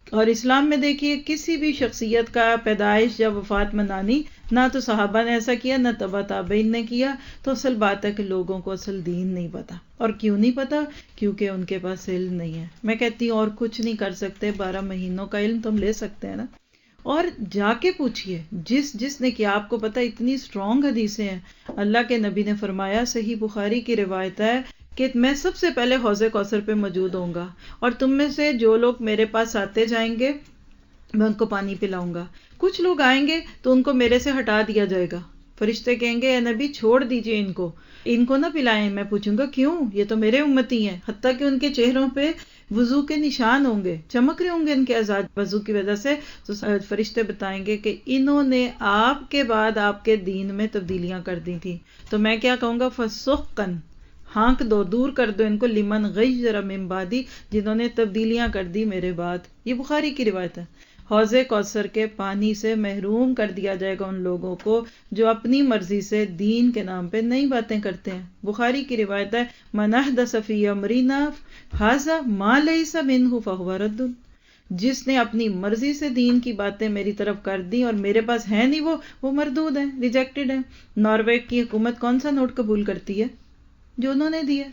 اور اسلام میں دیکھیے کسی بھی شخصیت کا پیدائش یا وفات منانی، نہ تو صحابہ نے ایسا کیا نہ تبع تابعین نے کیا، تو اصل بات ہے کہ لوگوں کو اصل دین نہیں پتا۔ اور کیوں نہیں پتا؟ کیونکہ ان کے پاس علم نہیں ہے۔ میں کہتی ہوں اور کچھ نہیں کر سکتے، 12 مہینوں کا علم تم لے سکتے ہیں نا، اور جا کے پوچھئے جس نے کیا، آپ کو پتا اتنی سٹرونگ حدیثیں ہیں۔ اللہ کے نبی نے فرمایا، صحیح بخاری کی روایت ہے کہ میں سب سے پہلے حوض کوثر پہ موجود ہوں گا، اور تم میں سے جو لوگ میرے پاس آتے جائیں گے میں ان کو پانی پلاؤں گا. کچھ لوگ آئیں گے تو ان کو میرے سے ہٹا دیا جائے گا. فرشتے کہیں گے اے نبی چھوڑ دیجئے ان کو نہ پلائیں. میں پوچھوں گا کیوں؟ یہ تو میرے امتی ہیں. حتیٰ کہ ان کے چہروں پہ وضو کے نشان ہوں گے، چمک رہے ہوں گے ان کے اعضاء وضو کی وجہ سے. تو فرشتے بتائیں گے کہ انہوں نے آپ کے بعد آپ کے دین میں تبدیلیاں کر دی تھی. تو میں کیا کہوں گا؟ فسحقاً، ہانک دو، دور کر دو ان کو، لمن غیر من بعدی، جنہوں نے تبدیلیاں کر دی میرے بعد. یہ بخاری کی روایت ہے. حوض کوثر کے پانی سے محروم کر دیا جائے گا ان لوگوں کو جو اپنی مرضی سے دین کے نام پہ نئی باتیں کرتے ہیں. بخاری کی روایت ہے من احدث فی امرنا ھذا ما لیس منہ فہو رد. جس نے اپنی مرضی سے دین کی باتیں میری طرف کر دی اور میرے پاس ہے نہیں وہ مردود ہے، ریجیکٹڈ ہے. ناروے کی حکومت کون سا نوٹ قبول کرتی ہے؟ جو انہوں نے دیا.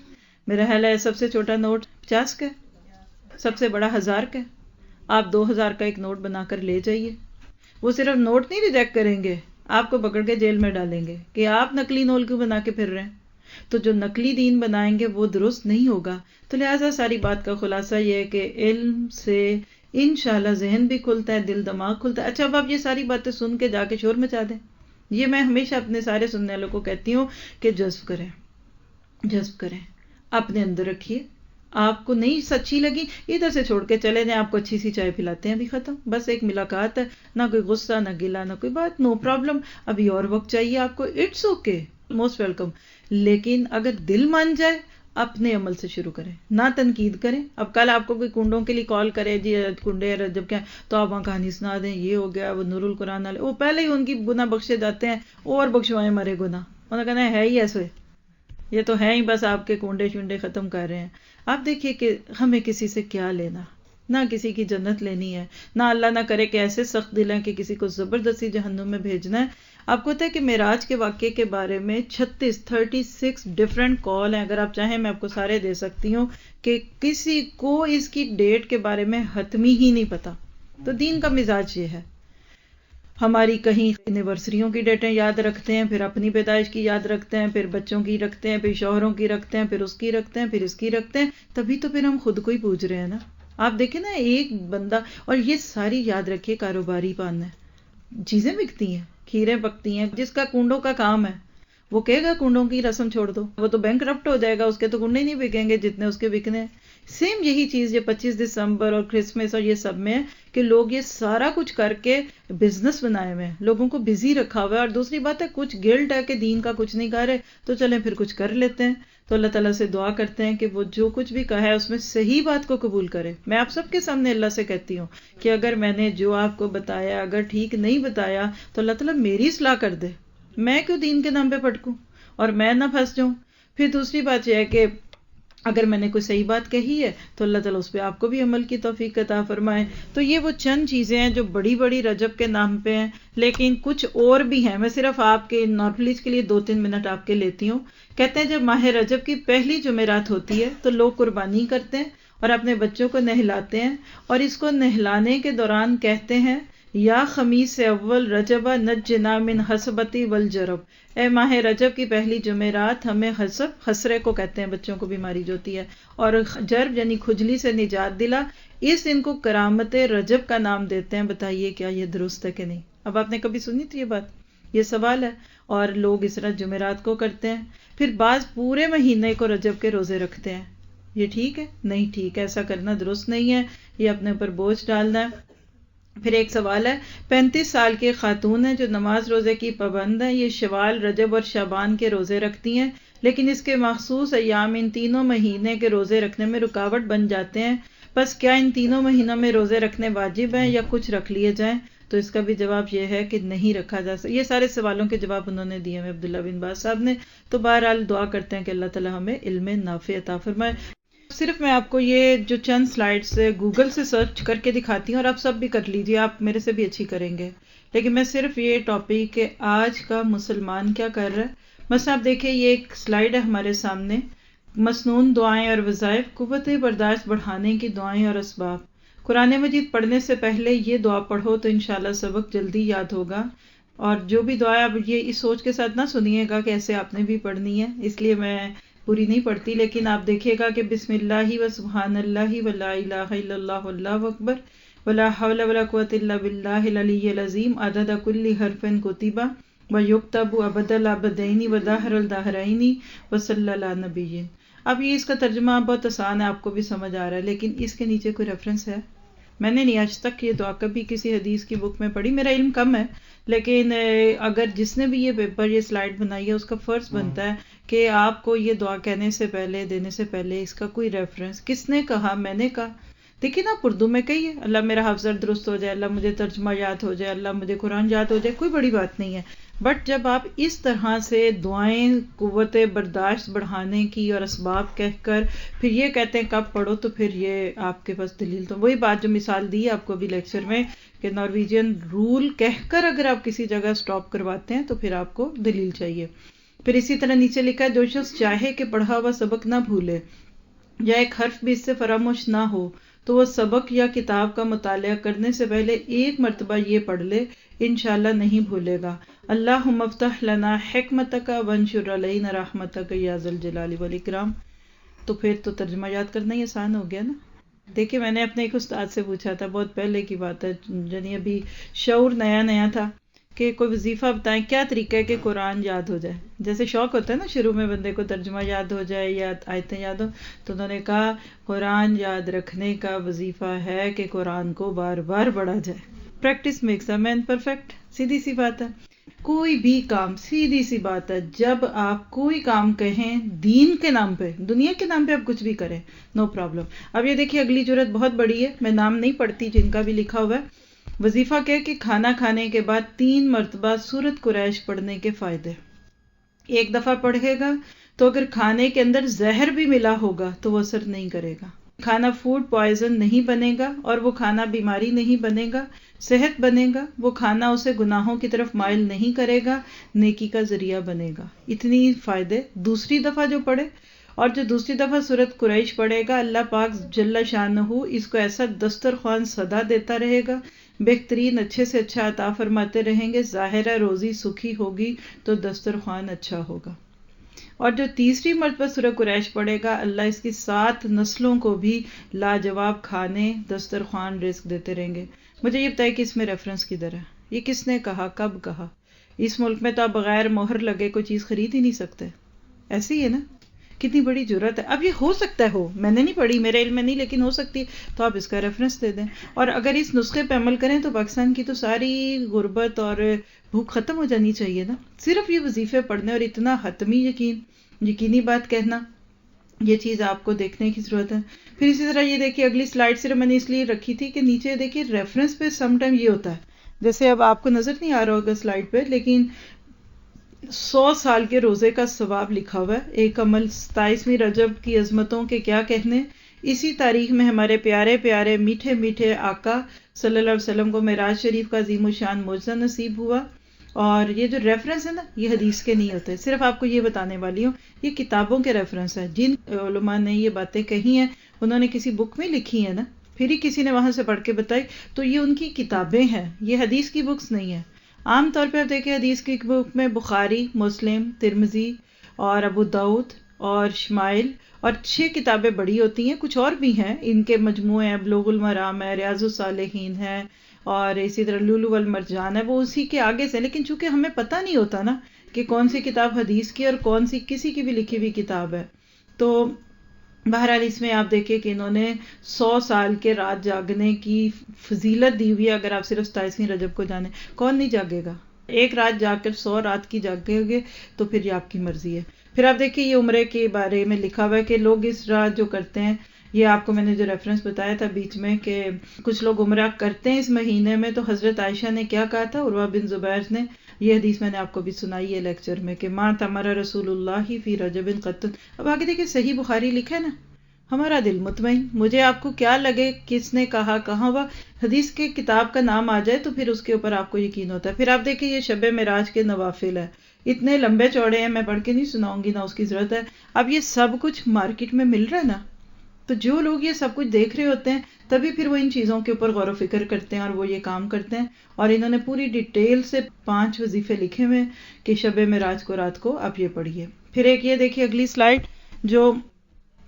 میرا خیال ہے سب سے چھوٹا نوٹ 50 کا ہے، سب سے بڑا 1000 کا ہے. آپ 2000 کا ایک نوٹ بنا کر لے جائیے. وہ صرف نوٹ نہیں ریجیکٹ کریں گے، آپ کو پکڑ کے جیل میں ڈالیں گے کہ آپ نقلی نوٹ کیوں بنا کے پھر رہے ہیں. تو جو نقلی دین بنائیں گے وہ درست نہیں ہوگا. تو لہٰذا ساری بات کا خلاصہ یہ ہے کہ علم سے انشاءاللہ ذہن بھی کھلتا ہے، دل دماغ کھلتا ہے. اچھا اب آپ یہ ساری باتیں سن کے جا کے شور مچا دیں. یہ میں ہمیشہ اپنے سارے سننے والوں کو کہتی ہوں کہ جذب کریں، اپنے اندر رکھیے. آپ کو نہیں سچی لگی ادھر سے چھوڑ کے چلے جائیں، آپ کو اچھی سی چائے پلاتے ہیں، بھی ختم. بس ایک ملاقات ہے، نہ کوئی غصہ، نہ گلہ، نہ کوئی بات، نو پرابلم. ابھی اور وقت چاہیے آپ کو، اٹس اوکے، موسٹ ویلکم. لیکن اگر دل مان جائے اپنے عمل سے شروع کریں، نہ تنقید کریں. اب کل آپ کو کوئی کنڈوں کے لیے کال کرے، جی کنڈے رجب کیا، تو آپ وہاں کہانی سنا دیں، یہ ہو گیا، وہ نور القرآن والے وہ پہلے ہی ان کی گناہ بخشے جاتے ہیں، اور بخشوائیں ہمارے گناہ. انہوں نے کہنا ہے ہی ایسے، یہ تو ہے ہی، بس آپ کے کنڈے شنڈے ختم کر رہے ہیں. آپ دیکھیے کہ ہمیں کسی سے کیا لینا، نہ کسی کی جنت لینی ہے، نہ اللہ نہ کرے کہ ایسے سخت دل ہیں کہ کسی کو زبردستی جہنم میں بھیجنا ہے. آپ کو پتہ ہے کہ معراج کے واقعے کے بارے میں 36 ڈفرینٹ کال ہیں. اگر آپ چاہیں میں آپ کو سارے دے سکتی ہوں کہ کسی کو اس کی ڈیٹ کے بارے میں حتمی ہی نہیں پتا. تو دین کا مزاج یہ ہے. ہماری کہیں اینیورسریوں کی ڈیٹیں یاد رکھتے ہیں، پھر اپنی پیدائش کی یاد رکھتے ہیں، پھر بچوں کی رکھتے ہیں، پھر شوہروں کی رکھتے ہیں، پھر اس کی رکھتے ہیں، پھر اس کی رکھتے ہیں. تبھی تو پھر ہم خود کو ہی پوج رہے ہیں نا. آپ دیکھیں نا ایک بندہ، اور یہ ساری یاد رکھیے کاروباری پان ہے. چیزیں بکتی ہیں، کھیریں پکتی ہیں. جس کا کنڈوں کا کام ہے وہ کہے گا کنڈوں کی رسم چھوڑ دو، وہ تو بینک کرپٹ ہو جائے گا، اس کے تو کنڈے نہیں بکیں گے جتنے اس کے بکنے ہیں. سیم یہی چیز یہ 25 دسمبر اور کرسمس اور یہ سب میں ہے کہ لوگ یہ سارا کچھ کر کے بزنس بنائے ہوئے ہیں، لوگوں کو بزی رکھا ہوا ہے. اور دوسری بات ہے کچھ گلٹ ہے کہ دین کا کچھ نہیں کر رہے، تو چلیں پھر کچھ کر لیتے ہیں. تو اللہ تعالیٰ سے دعا کرتے ہیں کہ وہ جو کچھ بھی کہا ہے اس میں صحیح بات کو قبول کرے. میں آپ سب کے سامنے اللہ سے کہتی ہوں کہ اگر میں نے جو آپ کو بتایا اگر ٹھیک نہیں بتایا تو اللہ تعالیٰ میری اصلاح کر دے. میں کیوں دین کے نام پہ پھٹکوں اور میں نہ پھنس جاؤں. پھر دوسری بات یہ ہے کہ اگر میں نے کوئی صحیح بات کہی ہے تو اللہ تعالیٰ اس پہ آپ کو بھی عمل کی توفیق عطا فرمائے. تو یہ وہ چند چیزیں ہیں جو بڑی بڑی رجب کے نام پہ ہیں، لیکن کچھ اور بھی ہیں. میں صرف آپ کے نالج کے لیے 2-3 منٹ آپ کے لیتی ہوں. کہتے ہیں جب ماہ رجب کی پہلی جمعرات ہوتی ہے تو لوگ قربانی کرتے ہیں اور اپنے بچوں کو نہلاتے ہیں، اور اس کو نہلانے کے دوران کہتے ہیں یا خمیس اول رجبہ نجنا من حسبتی والجرب. اے ماہ رجب کی پہلی جمعرات ہمیں خسرے کو کہتے ہیں، بچوں کو بیماری جو ہوتی ہے، اور جرب یعنی کھجلی سے نجات دلا. اس دن کو کرامت رجب کا نام دیتے ہیں. بتائیے کیا یہ درست ہے کہ نہیں؟ اب آپ نے کبھی سنی تھی یہ بات؟ یہ سوال ہے. اور لوگ اس طرح جمعرات کو کرتے ہیں. پھر بعض پورے مہینے کو رجب کے روزے رکھتے ہیں. یہ ٹھیک ہے؟ نہیں ٹھیک ہے، ایسا کرنا درست نہیں ہے، یہ اپنے اوپر بوجھ ڈالنا ہے. پھر ایک سوال ہے، 35 سال کی خاتون ہیں جو نماز روزے کی پابند ہیں، یہ شوال، رجب اور شعبان کے روزے رکھتی ہیں، لیکن اس کے مخصوص ایام ان تینوں مہینے کے روزے رکھنے میں رکاوٹ بن جاتے ہیں. بس کیا ان تینوں مہینوں میں روزے رکھنے واجب ہیں یا کچھ رکھ لیے جائیں؟ تو اس کا بھی جواب یہ ہے کہ نہیں رکھا جا سکتا. یہ سارے سوالوں کے جواب انہوں نے دیے ہیں عبداللہ بن باز صاحب نے. تو بہرحال دعا کرتے ہیں کہ اللہ تعالی ہمیں علم نافع عطا فرمائے. صرف میں آپ کو یہ جو چند سلائیڈز گوگل سے سرچ کر کے دکھاتی ہوں، اور آپ سب بھی کر لیجئے، آپ میرے سے بھی اچھی کریں گے. لیکن میں صرف یہ ٹاپک کہ آج کا مسلمان کیا کر رہا ہے. بس آپ دیکھیں یہ ایک سلائیڈ ہے ہمارے سامنے، مسنون دعائیں اور وظائف، قوت برداشت بڑھانے کی دعائیں اور اسباب. قرآن مجید پڑھنے سے پہلے یہ دعا پڑھو تو انشاءاللہ سبق جلدی یاد ہوگا. اور جو بھی دعا آپ یہ اس سوچ کے ساتھ نہ سنیے گا کہ ایسے آپ نے بھی پڑھنی ہے، اس لیے میں پوری نہیں پڑھتی، لیکن آپ دیکھیے گا کہ بسم اللہ و سبحان اللہ و لا الہ الا اللہ واللہ اکبر ولا حول ولا قوۃ الا باللہ العلی العظیم عدد کل حرف کتب ویکتب ابد الابدین ودہر الدہرین وصلی اللہ نبی. اب یہ اس کا ترجمہ بہت آسان ہے، آپ کو بھی سمجھ آ رہا ہے، لیکن اس کے نیچے کوئی ریفرنس ہے؟ میں نے نہیں آج تک یہ دعا کبھی کسی حدیث کی بک میں پڑھی، میرا علم کم ہے، لیکن اگر جس نے بھی یہ پیپر یہ سلائیڈ بنائی ہے اس کا فرض بنتا ہے کہ آپ کو یہ دعا کہنے سے پہلے دینے سے پہلے اس کا کوئی ریفرنس، کس نے کہا، میں نے کہا. دیکھیں نا اردو میں کہی ہے اللہ میرا حافظ درست ہو جائے، اللہ مجھے ترجمہ یاد ہو جائے، اللہ مجھے قرآن یاد ہو جائے، کوئی بڑی بات نہیں ہے. بٹ جب آپ اس طرح سے دعائیں قوت برداشت بڑھانے کی اور اسباب کہہ کر پھر یہ کہتے ہیں کب پڑھو، تو پھر یہ آپ کے پاس دلیل، تو وہی بات جو مثال دی آپ کو ابھی لیکچر میں کہ نارویجین رول کہہ کر اگر آپ کسی جگہ سٹاپ کرواتے ہیں تو پھر آپ کو دلیل چاہیے. پھر اسی طرح نیچے لکھا ہے جو شخص چاہے کہ پڑھا ہوا سبق نہ بھولے یا ایک حرف بھی اس سے فراموش نہ ہو تو وہ سبق یا کتاب کا مطالعہ کرنے سے پہلے ایک مرتبہ یہ پڑھ لے، انشاءاللہ نہیں بھولے گا. اللہم افتح لنا حکمتک وانشر علینا رحمتک یا ذا الجلال والاکرام. تو پھر تو ترجمہ یاد کرنا ہی آسان ہو گیا نا. دیکھیں میں نے اپنے ایک استاد سے پوچھا تھا، بہت پہلے کی بات ہے، یعنی ابھی شعور نیا نیا تھا، کہ کوئی وظیفہ بتائیں کیا طریقہ ہے کہ قرآن یاد ہو جائے. جیسے شوق ہوتا ہے نا شروع میں بندے کو ترجمہ یاد ہو جائے یا آیتیں یاد ہو، تو انہوں نے کہا قرآن یاد رکھنے کا وظیفہ ہے کہ قرآن کو بار بار پڑھا جائے. Practice makes a man perfect. سیدھی سی بات ہے. کوئی بھی کام، سیدھی سی بات ہے، جب آپ کوئی کام کہیں دین کے نام پہ، دنیا کے نام پہ آپ کچھ بھی کریں، نو پرابلم. اب یہ دیکھیے اگلی جرات بہت بڑی ہے، میں نام نہیں پڑھتی جن کا بھی لکھا ہوا ہے. وظیفہ کیا کہ کھانا کھانے کے بعد 3 مرتبہ سورۃ قریش پڑھنے کے فائدے. ایک دفعہ پڑھے گا تو اگر کھانے کے اندر زہر بھی ملا ہوگا تو وہ اثر نہیں کرے گا. کھانا فوڈ پوائزن نہیں بنے گا، اور وہ کھانا بیماری نہیں بنے گا، صحت بنے گا. وہ کھانا اسے گناہوں کی طرف مائل نہیں کرے گا، نیکی کا ذریعہ بنے گا. اتنی فائدے. دوسری دفعہ جو پڑھے، اور جو دوسری دفعہ سورۃ قریش پڑھے گا، اللہ پاک جل شانہ اس کو ایسا دسترخوان سدا دیتا رہے گا، بہترین اچھے سے اچھا عطا فرماتے رہیں گے. ظاہر ہے روزی سکھی ہوگی تو دسترخوان اچھا ہوگا. اور جو تیسری مرتبہ سورہ قریش پڑھے گا، اللہ اس کی 7 نسلوں کو بھی لاجواب کھانے دسترخوان رزق دیتے رہیں گے. مجھے یہ بتائے کہ اس میں ریفرنس کدھر ہے؟ یہ کس نے کہا، کب کہا؟ اس ملک میں تو آپ بغیر مہر لگے کوئی چیز خرید ہی نہیں سکتے. ایسے ہی ہے نا. کتنی بڑی جرت ہے. اب یہ ہو سکتا ہے، ہو، میں نے نہیں پڑھی، میرے علم میں نہیں، لیکن ہو سکتی ہے، تو آپ اس کا ریفرنس دے دیں. اور اگر اس نسخے پہ عمل کریں تو پاکستان کی تو ساری غربت اور بھوک ختم ہو جانی چاہیے نا. صرف یہ وظیفے پڑھنے اور اتنا حتمی یقینی بات کہنا، یہ چیز آپ کو دیکھنے کی ضرورت ہے. پھر اسی طرح یہ دیکھیے اگلی سلائیڈ صرف میں نے اس لیے رکھی تھی کہ نیچے دیکھیے ریفرنس پہ سم ٹائم یہ ہوتا ہے، جیسے اب آپ کو نظر نہیں آ رہا ہوگا سلائیڈ پہ، لیکن 100 سال کے روزے کا ثواب لکھا ہوا ہے. ایک عمل 27ویں رجب کی عظمتوں کے کیا کہنے. اسی تاریخ میں ہمارے پیارے پیارے میٹھے میٹھے آقا صلی اللہ علیہ وسلم کو معراج شریف کا عظیم الشان معجزہ نصیب ہوا. اور یہ جو ریفرنس ہے نا، یہ حدیث کے نہیں ہوتے. صرف آپ کو یہ بتانے والی ہوں، یہ کتابوں کے ریفرنس ہیں. جن علماء نے یہ باتیں کہی ہیں انہوں نے کسی بک میں لکھی ہیں نا، پھر ہی کسی نے وہاں سے پڑھ کے بتائی، تو یہ ان کی کتابیں ہیں، یہ حدیث کی بکس نہیں ہیں. عام طور پہ آپ دیکھیں حدیث کی بک میں بخاری، مسلم، ترمذی اور ابو داؤد اور شمائل اور 6 کتابیں بڑی ہوتی ہیں. کچھ اور بھی ہیں ان کے مجموعے ہیں، بلوغ المرام ہے، ریاض الصالحین ہے، اور اسی طرح لولو والمرجان ہے، وہ اسی کے آگے سے. لیکن چونکہ ہمیں پتہ نہیں ہوتا نا کہ کون سی کتاب حدیث کی اور کون سی کسی کی بھی لکھی ہوئی کتاب ہے، تو بہرحال اس میں آپ دیکھیں کہ انہوں نے 100 سال کے رات جاگنے کی فضیلت دی ہوئی ہے. اگر آپ صرف 27ویں رجب کو جانیں، کون نہیں جاگے گا؟ ایک رات جاگ کر 100 رات کی جاگیں گے تو پھر یہ آپ کی مرضی ہے. پھر آپ دیکھیں یہ عمرے کے بارے میں لکھا ہوا ہے کہ لوگ اس رات جو کرتے ہیں، یہ آپ کو میں نے جو ریفرنس بتایا تھا بیچ میں کہ کچھ لوگ عمرہ کرتے ہیں اس مہینے میں، تو حضرت عائشہ نے کیا کہا تھا، عروہ بن زبیر نے، یہ حدیث میں نے آپ کو بھی سنائی ہے لیکچر میں کہ ما تمر رسول اللہ فی رجب قط. اب آگے دیکھیں صحیح بخاری لکھا ہے نا، ہمارا دل مطمئن. مجھے آپ کو کیا لگے کس نے کہا کہاں ہوا، حدیث کے کتاب کا نام آ جائے تو پھر اس کے اوپر آپ کو یقین ہوتا ہے. پھر آپ دیکھیں یہ شب معراج کے نوافل ہے، اتنے لمبے چوڑے ہیں، میں پڑھ کے نہیں سناؤں گی، نہ اس کی ضرورت ہے. اب یہ سب کچھ مارکیٹ میں مل رہا ہے نا، تو جو لوگ یہ سب کچھ دیکھ رہے ہوتے ہیں تبھی پھر وہ ان چیزوں کے اوپر غور و فکر کرتے ہیں اور وہ یہ کام کرتے ہیں. اور انہوں نے پوری ڈیٹیل سے 5 وظیفے لکھے ہوئے کہ شب معراج کو رات کو آپ یہ پڑھیے. پھر ایک یہ دیکھیے اگلی سلائیڈ، جو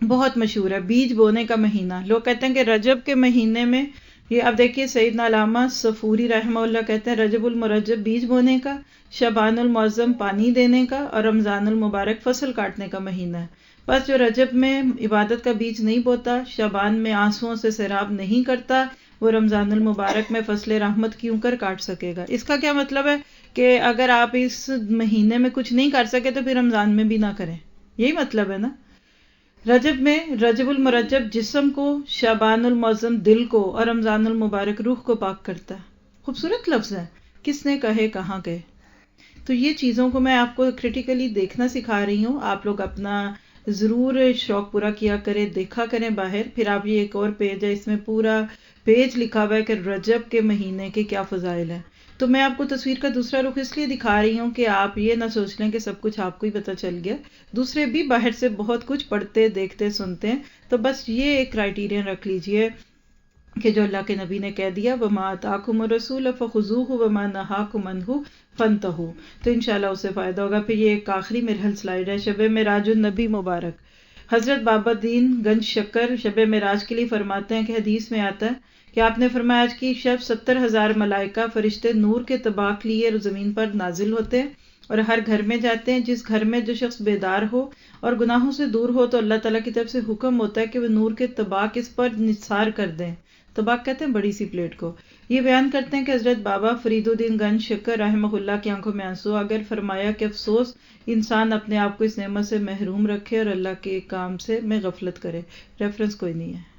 بہت مشہور ہے، بیج بونے کا مہینہ. لوگ کہتے ہیں کہ رجب کے مہینے میں، یہ اب دیکھیے سیدنا علامہ صفوری رحمہ اللہ کہتے ہیں رجب المرجب بیج بونے کا، شعبان المعظم پانی دینے کا، اور رمضان المبارک فصل کاٹنے کا مہینہ ہے. بس جو رجب میں عبادت کا بیج نہیں بوتا، شعبان میں آنسوؤں سے سیراب نہیں کرتا، وہ رمضان المبارک میں فصل رحمت کیوں کر کاٹ سکے گا؟ اس کا کیا مطلب ہے کہ اگر آپ اس مہینے میں کچھ نہیں کر سکے تو پھر رمضان میں بھی نہ کریں، یہی مطلب ہے نا. رجب میں رجب المرجب جسم کو، شعبان المعظم دل کو، اور رمضان المبارک روح کو پاک کرتا ہے. خوبصورت لفظ ہے، کس نے کہے کہاں گئے. تو یہ چیزوں کو میں آپ کو کریٹیکلی دیکھنا سکھا رہی ہوں. آپ لوگ اپنا ضرور شوق پورا کیا کریں، دیکھا کریں باہر. پھر آپ یہ ایک اور پیج ہے، اس میں پورا پیج لکھا ہوا ہے کہ رجب کے مہینے کے کیا فضائل ہیں. تو میں آپ کو تصویر کا دوسرا رخ اس لیے دکھا رہی ہوں کہ آپ یہ نہ سوچ لیں کہ سب کچھ آپ کو ہی پتہ چل گیا، دوسرے بھی باہر سے بہت کچھ پڑھتے دیکھتے سنتے ہیں. تو بس یہ ایک کرائیٹیرین رکھ لیجئے کہ جو اللہ کے نبی نے کہہ دیا وَمَا آتَاكُمُ الرَّسُولُ فَخُذُوهُ وَمَا نَهَاكُمْ عَنْهُ فَانْتَهُوا. تو انشاءاللہ اس سے فائدہ ہوگا. پھر یہ ایک آخری مرحل سلائیڈ ہے، شب معراج النبی مبارک. حضرت بابا دین گنج شکر شب معراج کے لیے فرماتے ہیں کہ حدیث میں آتا ہے کہ آپ نے فرمایا آج کی شب 70,000 ملائکہ فرشتے نور کے طباق لیے زمین پر نازل ہوتے ہیں اور ہر گھر میں جاتے ہیں. جس گھر میں جو شخص بیدار ہو اور گناہوں سے دور ہو تو اللہ تعالیٰ کی طرف سے حکم ہوتا ہے کہ وہ نور کے طباق اس پر نثار کر دیں. طباق کہتے ہیں بڑی سی پلیٹ کو. یہ بیان کرتے ہیں کہ حضرت بابا فرید الدین گنج شکر رحمہ اللہ کی آنکھوں میں آنسو آ گئے. فرمایا کہ افسوس انسان اپنے آپ کو اس نعمت سے محروم رکھے اور اللہ کے کام سے میں غفلت کرے. ریفرنس کوئی نہیں ہے،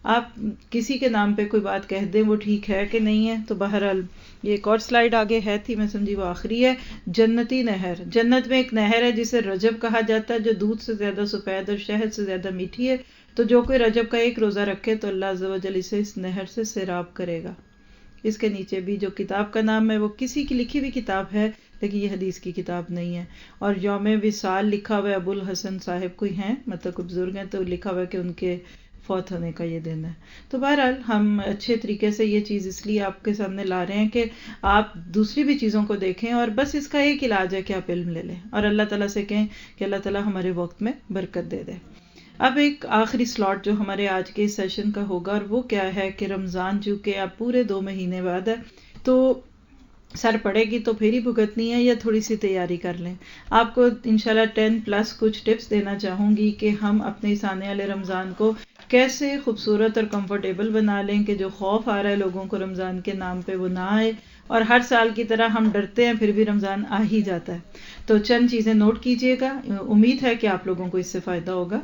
آپ کسی کے نام پہ کوئی بات کہہ دیں وہ ٹھیک ہے کہ نہیں ہے. تو بہرحال یہ ایک اور سلائیڈ آگے ہے تھی، میں سمجھی وہ آخری ہے. جنتی نہر. جنت میں ایک نہر ہے جسے رجب کہا جاتا ہے، جو دودھ سے زیادہ سفید اور شہد سے زیادہ میٹھی ہے. تو جو کوئی رجب کا ایک روزہ رکھے تو اللہ عز و جل اسے اس نہر سے سیراب کرے گا. اس کے نیچے بھی جو کتاب کا نام ہے وہ کسی کی لکھی ہوئی کتاب ہے، لیکن یہ حدیث کی کتاب نہیں ہے. اور یوم وصال لکھا ہوا ہے، ابو الحسن صاحب کوئی ہیں، مطلب کوئی بزرگ ہیں، تو لکھا ہوا ہے کہ ان کے فوت ہونے کا یہ دن ہے. تو بہرحال ہم اچھے طریقے سے یہ چیز اس لیے آپ کے سامنے لا رہے ہیں کہ آپ دوسری بھی چیزوں کو دیکھیں، اور بس اس کا ایک علاج ہے کہ آپ علم لے لیں اور اللہ تعالیٰ سے کہیں کہ اللہ تعالیٰ ہمارے وقت میں برکت دے دے. اب ایک آخری سلاٹ جو ہمارے آج کے سیشن کا ہوگا، اور وہ کیا ہے کہ رمضان چونکہ اب پورے 2 مہینے بعد ہے تو سر پڑے گی تو پھر ہی بھگتنی ہے، یا تھوڑی سی تیاری کر لیں. آپ کو انشاءاللہ 10+ کچھ ٹپس دینا چاہوں گی کہ ہم اپنے اس آنے والے رمضان کو کیسے خوبصورت اور کمفرٹیبل بنا لیں کہ جو خوف آ رہا ہے لوگوں کو رمضان کے نام پہ وہ نہ آئے، اور ہر سال کی طرح ہم ڈرتے ہیں پھر بھی رمضان آ ہی جاتا ہے. تو چند چیزیں نوٹ کیجئے گا، امید ہے کہ آپ لوگوں کو اس سے فائدہ ہوگا.